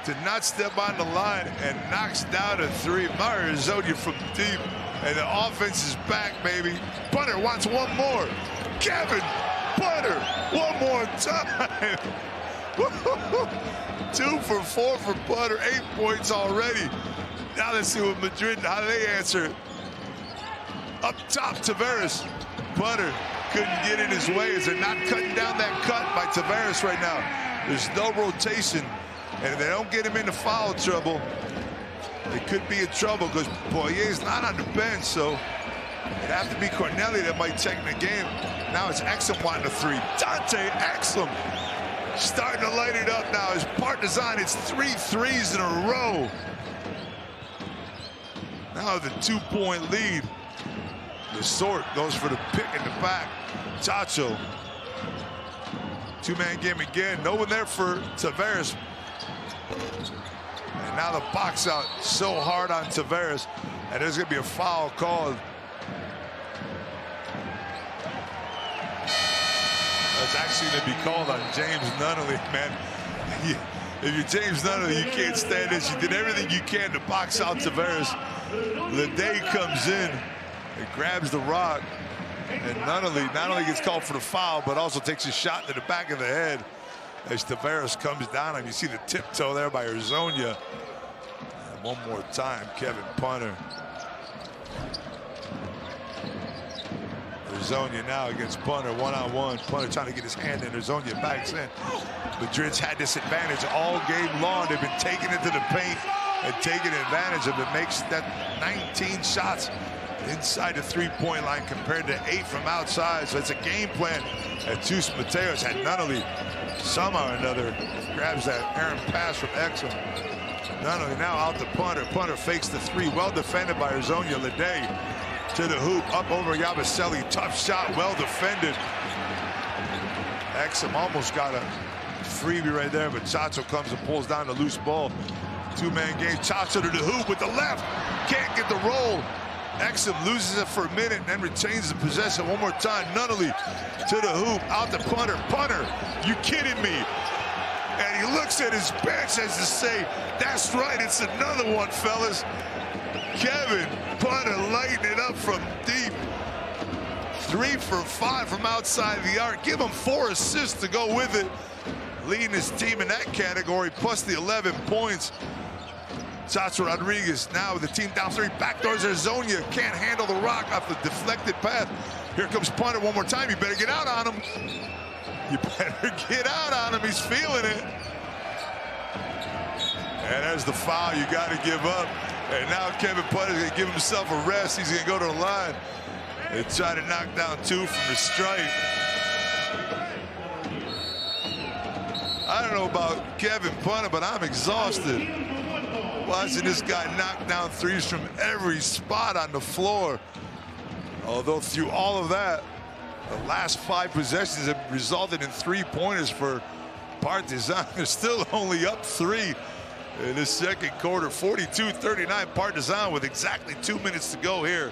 to not step on the line, and knocks down a 3. Mario Zonia from deep. And the offense is back, baby. Punter wants one more. Kevin Punter, one more time. 2 for 4 for Punter, 8 points already. Now let's see what Madrid, how do they answer? Up top, Tavares. Punter couldn't get in his way, as they're not cutting down that cut by Tavares right now. There's no rotation, and if they don't get him into foul trouble, they could be in trouble, because Poirier's not on the bench, so it'd have to be Corneli that might check in the game. Now it's Exum wanting a 3. Dante Exum starting to light it up now. His Partizan, it's 3 threes in a row. Now the 2-point lead. Lesort goes for the pick in the back. Chacho. 2-man game again. No one there for Tavares. And now the box out so hard on Tavares. And there's going to be a foul called. That's actually going to be called on James Nunnally, man. If you're James Nunnally, you can't stand this. You did everything you can to box out Tavares. Lede comes in and grabs the rock. And Nunnally not only gets called for the foul, but also takes a shot to the back of the head as Tavares comes down on him. You see the tiptoe there by Arzonia. And one more time, Kevin Punter. Arzonia now against Punter, one-on-one. Punter trying to get his hand in. Arzonia backs in. Madrid's had this advantage all game long. They've been taking it to the paint and taking advantage of it. Makes that 19 shots inside the 3-point line compared to 8 from outside. So it's a game plan. And Tus Mateos had Nunnally somehow or another grabs that errant pass from Exum. Nunnally now out to Punter. Punter fakes the 3. Well defended by Arzonia. Lede to the hoop, up over Yabusele. Tough shot, well defended. Exum almost got a freebie right there, but Chacho comes and pulls down the loose ball. 2-man game. Chacho to the hoop with the left. Can't get the roll. Exum loses it for a minute and then retains the possession one more time. Nunnally to the hoop, out to Punter. Punter, you kidding me? And he looks at his bench as to say, that's right, it's another one, fellas. Kevin Punter lighting it up from deep. 3 for 5 from outside the arc. Give him 4 assists to go with it. Leading his team in that category, plus the 11 points. Chacho Rodriguez now with the team down 3. Backdoors Arzonia. Can't handle the rock off the deflected path. Here comes Punter one more time. You better get out on him. You better get out on him. He's feeling it. And there's the foul you got to give up. And now Kevin Punter's going to give himself a rest. He's going to go to the line and try to knock down 2 from the stripe. I don't know about Kevin Punter, but I'm exhausted watching this guy knock down 3s from every spot on the floor. Although through all of that, the last 5 possessions have resulted in 3-pointers for Partizan. They're still only up 3 in the second quarter. 42-39 Partizan with exactly 2 minutes to go here.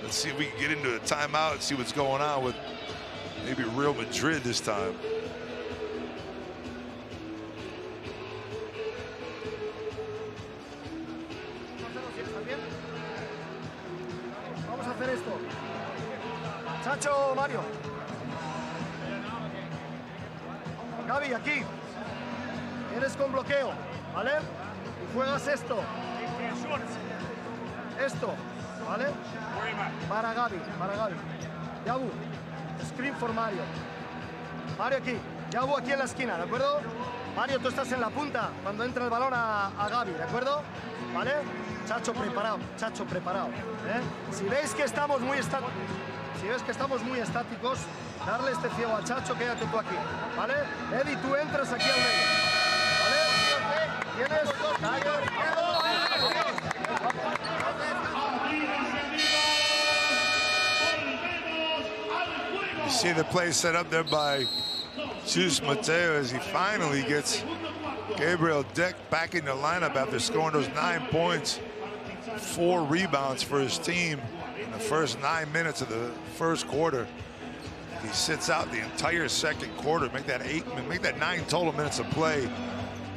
Let's see if we can get into a timeout and see what's going on with maybe Real Madrid this time. Vamos a hacer esto. Chacho, Mario. Gaby, aquí. Eres con bloqueo, ¿vale? Y juegas esto. Esto, ¿vale? Para Gaby, para Gaby. Yabu, screen for Mario. Mario aquí. Yabu aquí en la esquina, ¿de acuerdo? Mario, tú estás en la punta cuando entra el balón a Gaby, ¿de acuerdo? ¿Vale? Chacho preparado, Chacho preparado. Si veis que estamos muy estáticos, darle este ciego a Chacho, quédate tú aquí, ¿vale? Eddie, tú entras aquí al medio, ¿vale? ¿Tienes? You see the play set up there by Chus Mateo as he finally gets Gabriel Deck back in the lineup after scoring those 9 points. 4 rebounds for his team in the first 9 minutes of the first quarter. He sits out the entire second quarter, make that 9 total minutes of play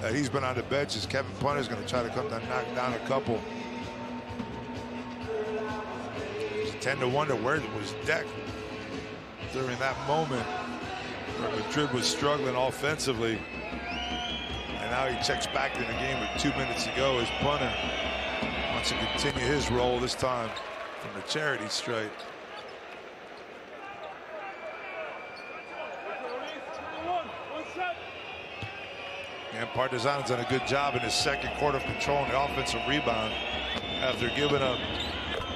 that he's been on the bench as Kevin Punter is going to try to come down, knock down a couple. You tend to wonder where was Deck during that moment where Madrid was struggling offensively. And now he checks back in the game with 2 minutes to go as Punter wants to continue his role, this time from the charity stripe. And Partizan's done a good job in his second quarter of controlling the offensive rebound. After giving up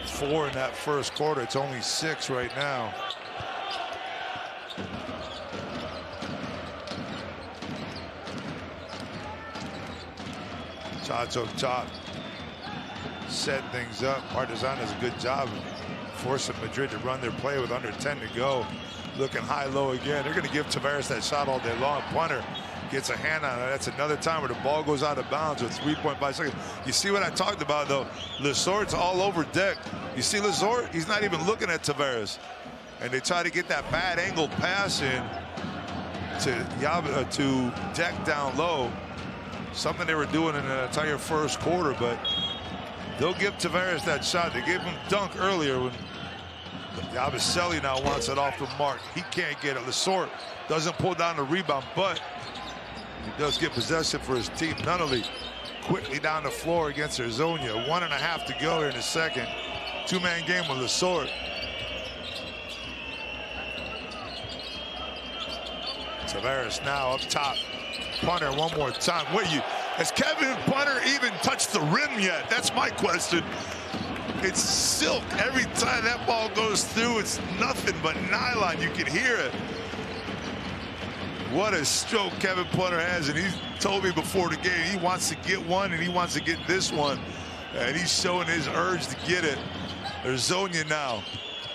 4 in that first quarter, it's only 6 right now. Chacho Chop set things up. Partizan does a good job of forcing Madrid to run their play with under 10 to go. Looking high-low again. They're going to give Tavares that shot all day long. Punter gets a hand on it. That's another time where the ball goes out of bounds with 3.5 seconds. You see what I talked about, though? Lesort's all over Deck. You see Lesort? He's not even looking at Tavares. And they try to get that bad angle pass in to Deck down low. Something they were doing in the entire first quarter, but they'll give Tavares that shot. They gave him dunk earlier when Yabusele now wants it off the mark. He can't get it. Lesort doesn't pull down the rebound, but he does get possession for his team. Nunnally quickly down the floor against Arzonia. 1.5 to go here in the second. 2-man game with Lesort. Tavares now up top. Punter one more time. Has Kevin Punter even touched the rim yet? That's my question. It's silk. Every time that ball goes through, it's nothing but nylon. You can hear it. What a stroke Kevin Punter has, and he told me before the game he wants to get one, and he wants to get this one. And he's showing his urge to get it. There's Zonia now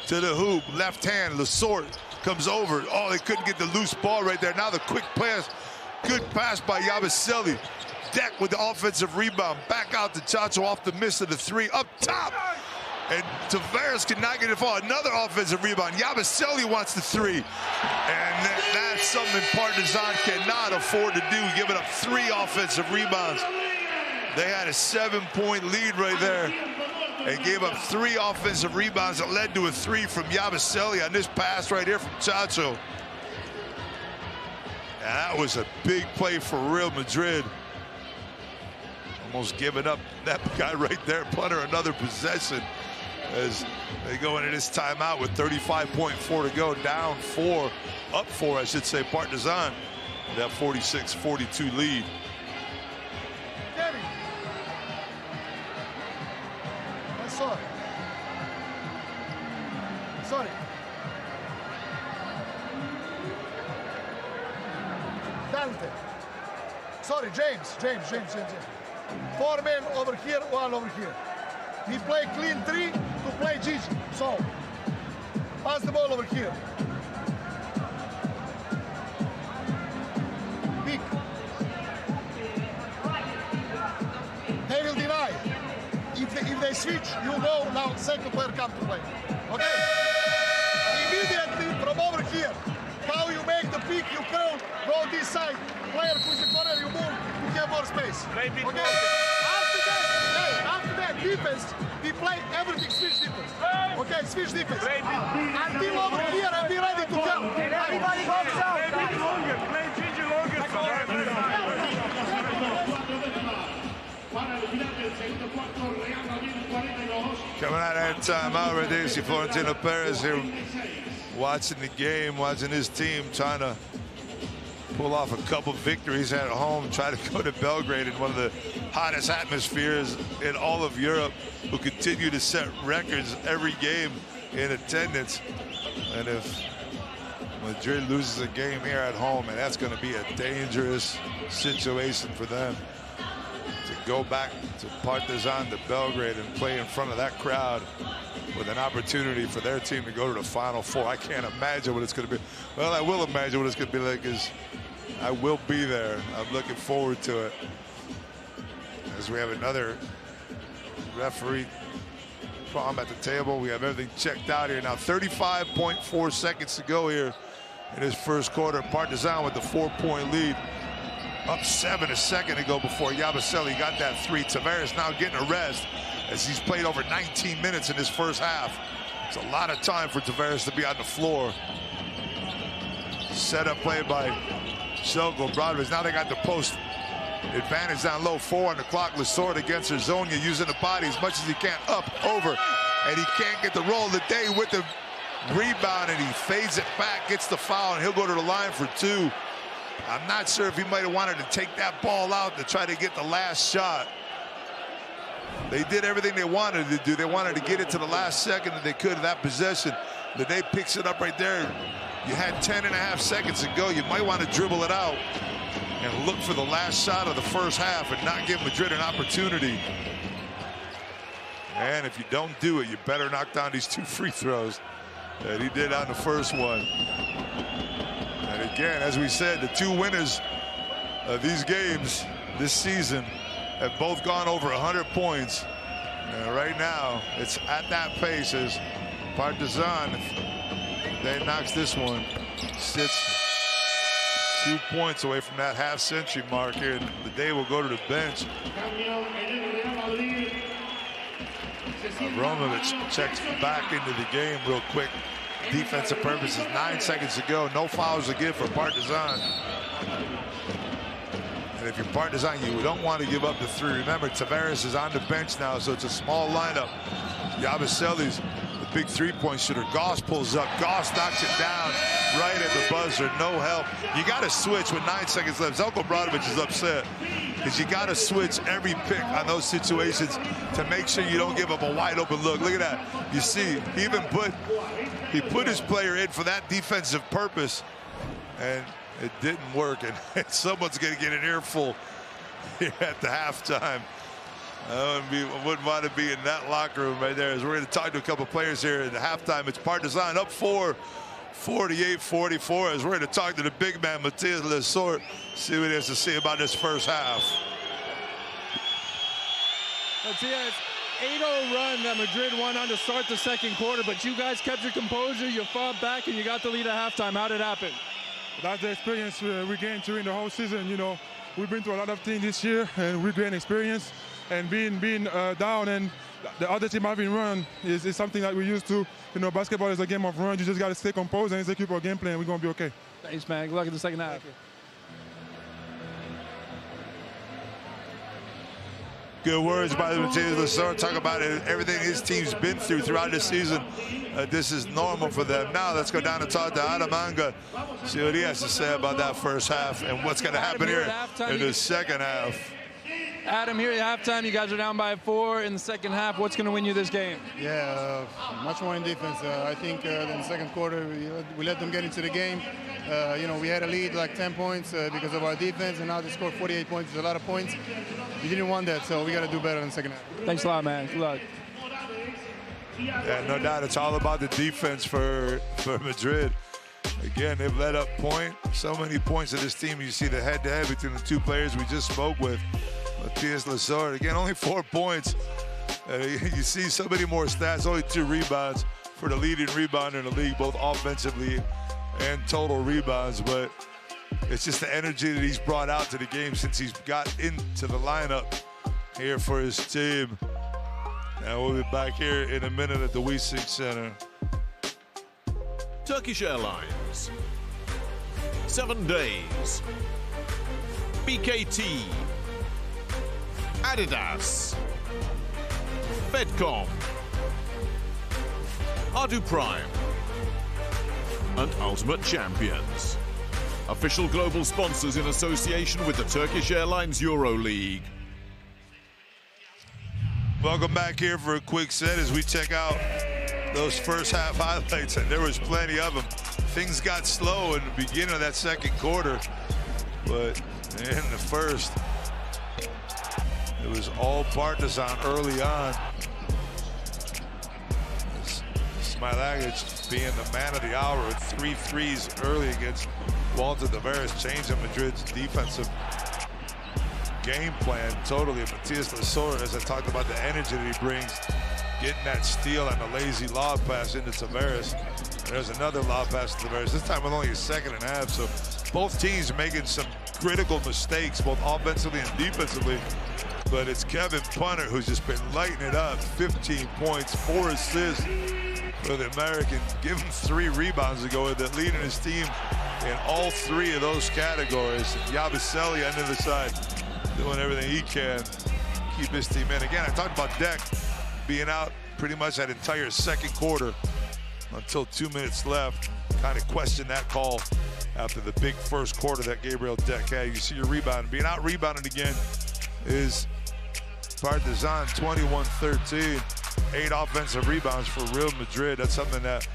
to the hoop. Left hand, Lesort comes over. Oh, they couldn't get the loose ball right there. Now the quick pass. Good pass by Yabusele. Deck with the offensive rebound. Back out to Chacho off the miss of the 3. Up top. And Tavares cannot get it fall. Another offensive rebound. Yabusele wants the 3. And that's something Partizan cannot afford to do, giving up 3 offensive rebounds. They had a 7-point lead right there. and gave up 3 offensive rebounds that led to a 3 from Yabusele on this pass right here from Chacho. And that was a big play for Real Madrid. Almost giving up that guy right there, punter, another possession as they go into this timeout with 35.4 to go, down 4, up 4, I should say, Partizan, that 46-42 lead. Sorry. Dante. Sorry, James. 4 men over here, 1 over here. He play clean 3 to play Gigi. So, pass the ball over here. Pick. They will deny. If they switch, you know now second player come to play. Okay? Immediately from over here, how you make the pick, you curl, go this side. Player who's in corner, you move, you have more space. Okay? After that, defense, we play everything switch defense. Okay, switch defense. Until over here, and be ready to come. Everybody goes out. Play Gigi longer. Coming out of that timeout right there, see Florentino Perez here watching the game, watching his team trying to pull off a couple victories at home, try to go to Belgrade in one of the hottest atmospheres in all of Europe, who continue to set records every game in attendance. And if Madrid loses a game here at home, and that's going to be a dangerous situation for them to go back to Partizan, to Belgrade, and play in front of that crowd with an opportunity for their team to go to the Final Four. I can't imagine what it's going to be. Well, I will imagine what it's going to be like, because I will be there. I'm looking forward to it. As we have another referee problem at the table. We have everything checked out here. Now 35.4 seconds to go here in his first quarter. Partizan with the 4-point lead. Up 7 a second ago before Yabusele got that 3. Tavares now getting a rest as he's played over 19 minutes in his first half. It's a lot of time for Tavares to be on the floor. Set up play by Selko Broadway. Now they got the post advantage down low. 4 on the clock. Lasorda against Arzonia, using the body as much as he can. Up, over, and he can't get the roll of the day with the rebound, and he fades it back, gets the foul, and he'll go to the line for 2. I'm not sure if he might have wanted to take that ball out to try to get the last shot. They did everything they wanted to do. They wanted to get it to the last second that they could of that possession. The day picks it up right there. You had 10.5 seconds to go. You might want to dribble it out and look for the last shot of the first half and not give Madrid an opportunity. And if you don't do it, you better knock down these 2 free throws that he did on the first one. And again, as we said, the 2 winners of these games this season have both gone over 100 points. And right now, it's at that pace as Partizan, if they knocks this one, sits 2 points away from that half-century mark here. The day will go to the bench. Romovic checks back into the game real quick. Defensive purposes, 9 seconds to go. No fouls to give for Partizan. And if you're Partizan, you don't want to give up the 3. Remember, Tavares is on the bench now, so it's a small lineup. Yabusele's the big 3-point shooter. Goss pulls up. Goss knocks it down right at the buzzer. No help. You got to switch with 9 seconds left. Zelko Bradovic is upset because you got to switch every pick on those situations to make sure you don't give up a wide open look. Look at that. You see, he put his player in for that defensive purpose, and it didn't work. And someone's going to get an earful here at the halftime. I wouldn't want to be in that locker room right there. As we're going to talk to a couple players here at the halftime. It's Partizan up 4, 48-44. As we're going to talk to the big man, Matthias Lesort, see what he has to say about this first half. Matthias, 8-0 run that Madrid won on to start the second quarter, but you guys kept your composure, you fought back, and you got the lead at halftime. How did it happen? That's the experience we gained during the whole season. You know, we've been through a lot of things this year, and we gain experience. And being down and the other team having run is something that we're used to. You know, basketball is a game of runs. You just got to stay composed and execute our game plan. We're going to be okay. Thanks, man. Good luck in the second half. Good words by Matías Lesor. Talk about it, everything his team's been through throughout the season. This is normal for them. Now let's go down and talk to Adam Anga. See what he has to say about that first half and what's going to happen here in the second half. Adam, here at halftime, you guys are down by 4 in the second half. What's going to win you this game? Yeah, much more in defense. I think in the second quarter, we let them get into the game. You know, we had a lead like 10 points because of our defense, and now they scored 48 points. It's a lot of points. We didn't want that, so we got to do better in the second half. Thanks a lot, man. Good luck. Yeah, no doubt. It's all about the defense for Madrid. Again, they've let up so many points to this team. You see the head-to-head between the two players we just spoke with. Matías Lesor, again, only 4 points. You see so many more stats, only 2 rebounds for the leading rebounder in the league, both offensively and total rebounds. But it's just the energy that he's brought out to the game since he's got into the lineup here for his team. And we'll be back here in a minute at the Wiesing Center. Turkish Airlines, 7 days, BKT, Adidas, Fedcom, Adu Prime, and Ultimate Champions. Official global sponsors in association with the Turkish Airlines EuroLeague. Welcome back here for a quick set as we check out those first half highlights, and there was plenty of them. Things got slow in the beginning of that second quarter, but in the first, it was all Partizan early on. Smilagic being the man of the hour with 3 threes early against Walter Tavares, changing Madrid's defensive game plan totally. Matías Lesor, as I talked about the energy that he brings, getting that steal and a lazy lob pass into Tavares. There's another lob pass to Tavares, this time with only a second and a half. So both teams making some critical mistakes, both offensively and defensively. But it's Kevin Punter who's just been lighting it up. 15 points, 4 assists for the American. Give him 3 rebounds ago with it, leading his team in all 3 of those categories. Yabusele on the other side, doing everything he can to keep his team in. Again, I talked about Deck being out pretty much that entire second quarter until 2 minutes left. Kind of questioned that call after the big first quarter that Gabriel Deck had. You see your rebound. Being out rebounded again is Partizan, 21-13. 8 offensive rebounds for Real Madrid. That's something that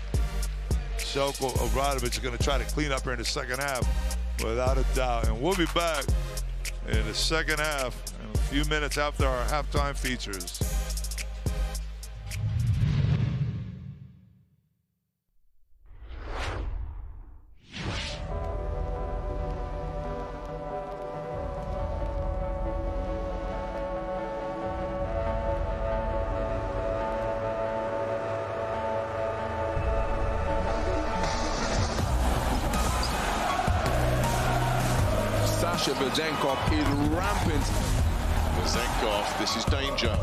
Željko Obradović is going to try to clean up here in the second half, without a doubt. And we'll be back in the second half in a few minutes after our halftime features. Vezenkov is rampant. Vezenkov, this is danger.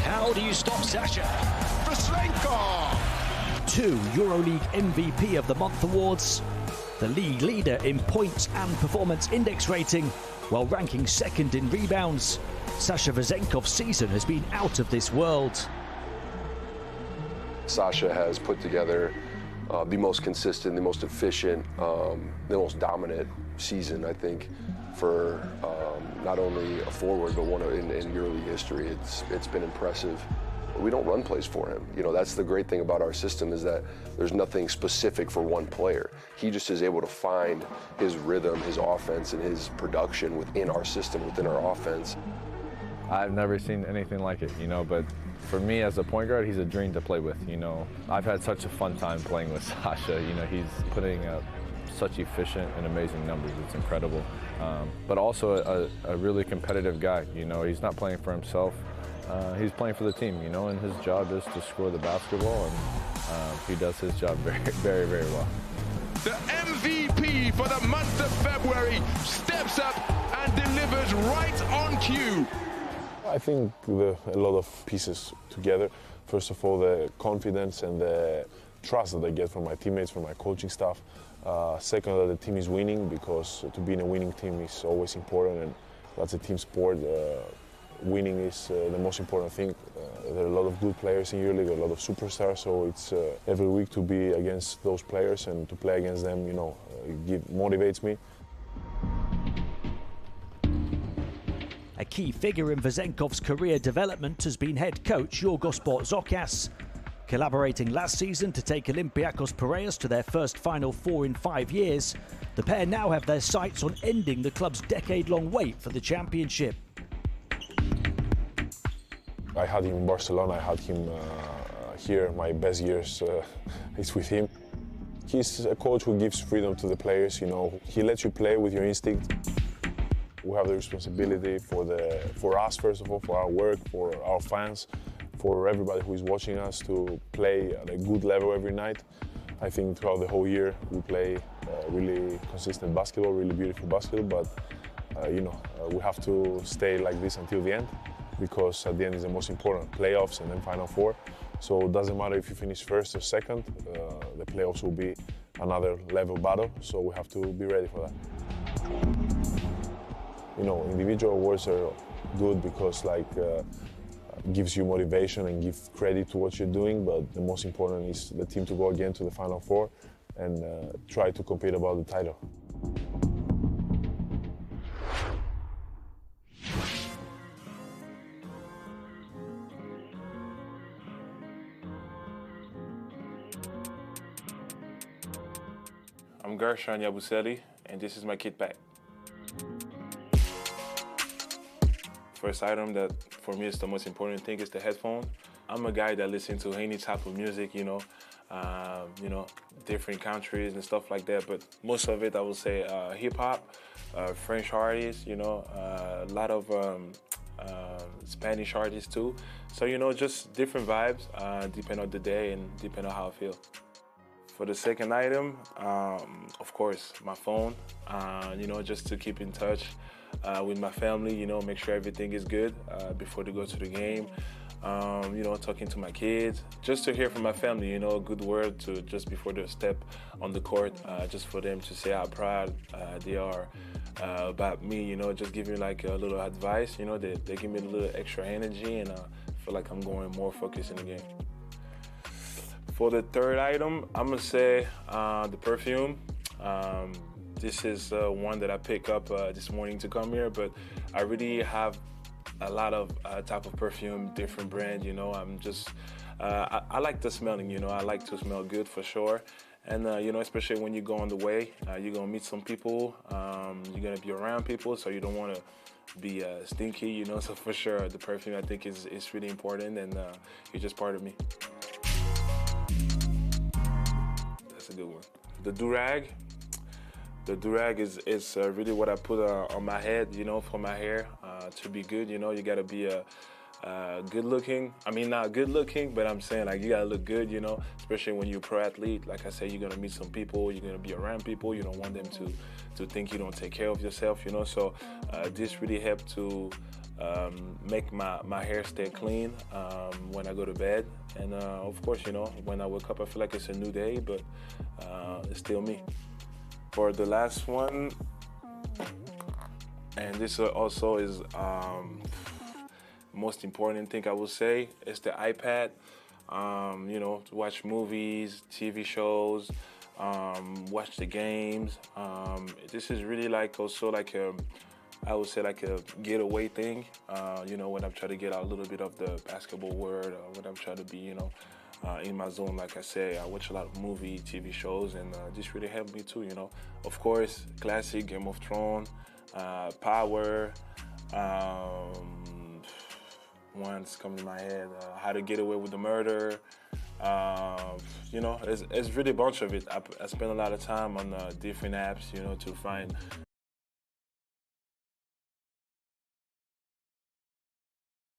How do you stop Sasha? Vezenkov! 2 EuroLeague MVP of the Month awards, the league leader in points and performance index rating, while ranking 2nd in rebounds. Sasha Vezenkov's season has been out of this world. Sasha has put together the most consistent, the most efficient, the most dominant season, I think, for not only a forward, but one in EuroLeague history. It's been impressive. We don't run plays for him. You know, that's the great thing about our system, is that there's nothing specific for one player. He just is able to find his rhythm, his offense, and his production within our system, within our offense. I've never seen anything like it, you know, but for me as a point guard, he's a dream to play with, you know. I've had such a fun time playing with Sasha. You know, he's putting up such efficient and amazing numbers. It's incredible. But also a really competitive guy, you know. He's not playing for himself. He's playing for the team, you know, and his job is to score the basketball, and he does his job very, very, very well. The MVP for the month of February steps up and delivers. delivers right on cue. I think a lot of pieces together. First of all, the confidence and the trust that I get from my teammates, from my coaching staff. Second, that the team is winning, because to be in a winning team is always important, and that's a team sport. Winning is the most important thing. There are a lot of good players in EuroLeague, a lot of superstars, so it's every week to be against those players and to play against them, you know, motivates me. A key figure in Vezenkov's career development has been head coach Yorgos Bartzokas. Collaborating last season to take Olympiacos Piraeus to their first Final Four in 5 years, the pair now have their sights on ending the club's decade-long wait for the championship. I had him in Barcelona, I had him here. My best years is with him. He's a coach who gives freedom to the players, you know. He lets you play with your instinct. We have the responsibility for us, first of all, for our work, for our fans, for everybody who is watching us, to play at a good level every night. I think throughout the whole year we play really consistent basketball, really beautiful basketball, but you know, we have to stay like this until the end, because at the end is the most important, playoffs and then Final Four. So it doesn't matter if you finish first or second, the playoffs will be another level battle, so we have to be ready for that. You know, individual awards are good because gives you motivation and give credit to what you're doing, but the most important is the team to go again to the Final Four and try to compete about the title. I'm Gershon Yabuseli, and this is my kit bag. First item that for me is the most important thing is the headphone. I'm a guy that listens to any type of music, you know, different countries and stuff like that. But most of it, I would say, hip hop, French artists, you know, a lot of Spanish artists too. So you know, just different vibes, depending on the day and depending on how I feel. For the second item, of course, my phone, you know, just to keep in touch with my family, you know, make sure everything is good before they go to the game. You know, talking to my kids, just to hear from my family, you know, a good word to just before they step on the court, just for them to say how proud they are about me, you know, just give me like a little advice, you know, they give me a little extra energy, and I feel like I'm going more focused in the game. For the third item, I'm gonna say the perfume. This is one that I picked up this morning to come here, but I really have a lot of type of perfume, different brand, you know. I'm just, I like the smelling, you know. I like to smell good for sure. And, you know, especially when you go on the way, you're gonna meet some people, you're gonna be around people, so you don't wanna be stinky, you know. So for sure, the perfume I think is really important, and you're just part of me. That's a good one. The do-rag. The do-rag is really what I put on my head, you know, for my hair to be good. You know, you gotta be good looking. I mean, not good looking, but I'm saying like you gotta look good, you know, especially when you're a pro athlete. Like I said, you're gonna meet some people, you're gonna be around people. You don't want them to think you don't take care of yourself, you know. So this really helped to make my hair stay clean when I go to bed. And of course, you know, when I wake up, I feel like it's a new day, but it's still me. For the last one, and this also is most important thing I will say, is the iPad. You know, to watch movies, TV shows, watch the games. This is really like also like I would say like a getaway thing. You know, when I'm trying to get out a little bit of the basketball world, or when I'm trying to be, you know, in my zone. Like I say, I watch a lot of movie, TV shows, and this really helped me too, you know. Of course, classic Game of Thrones, Power, one's coming to my head, How to Get Away with the Murder. You know, it's really a bunch of it. I spend a lot of time on different apps, you know, to find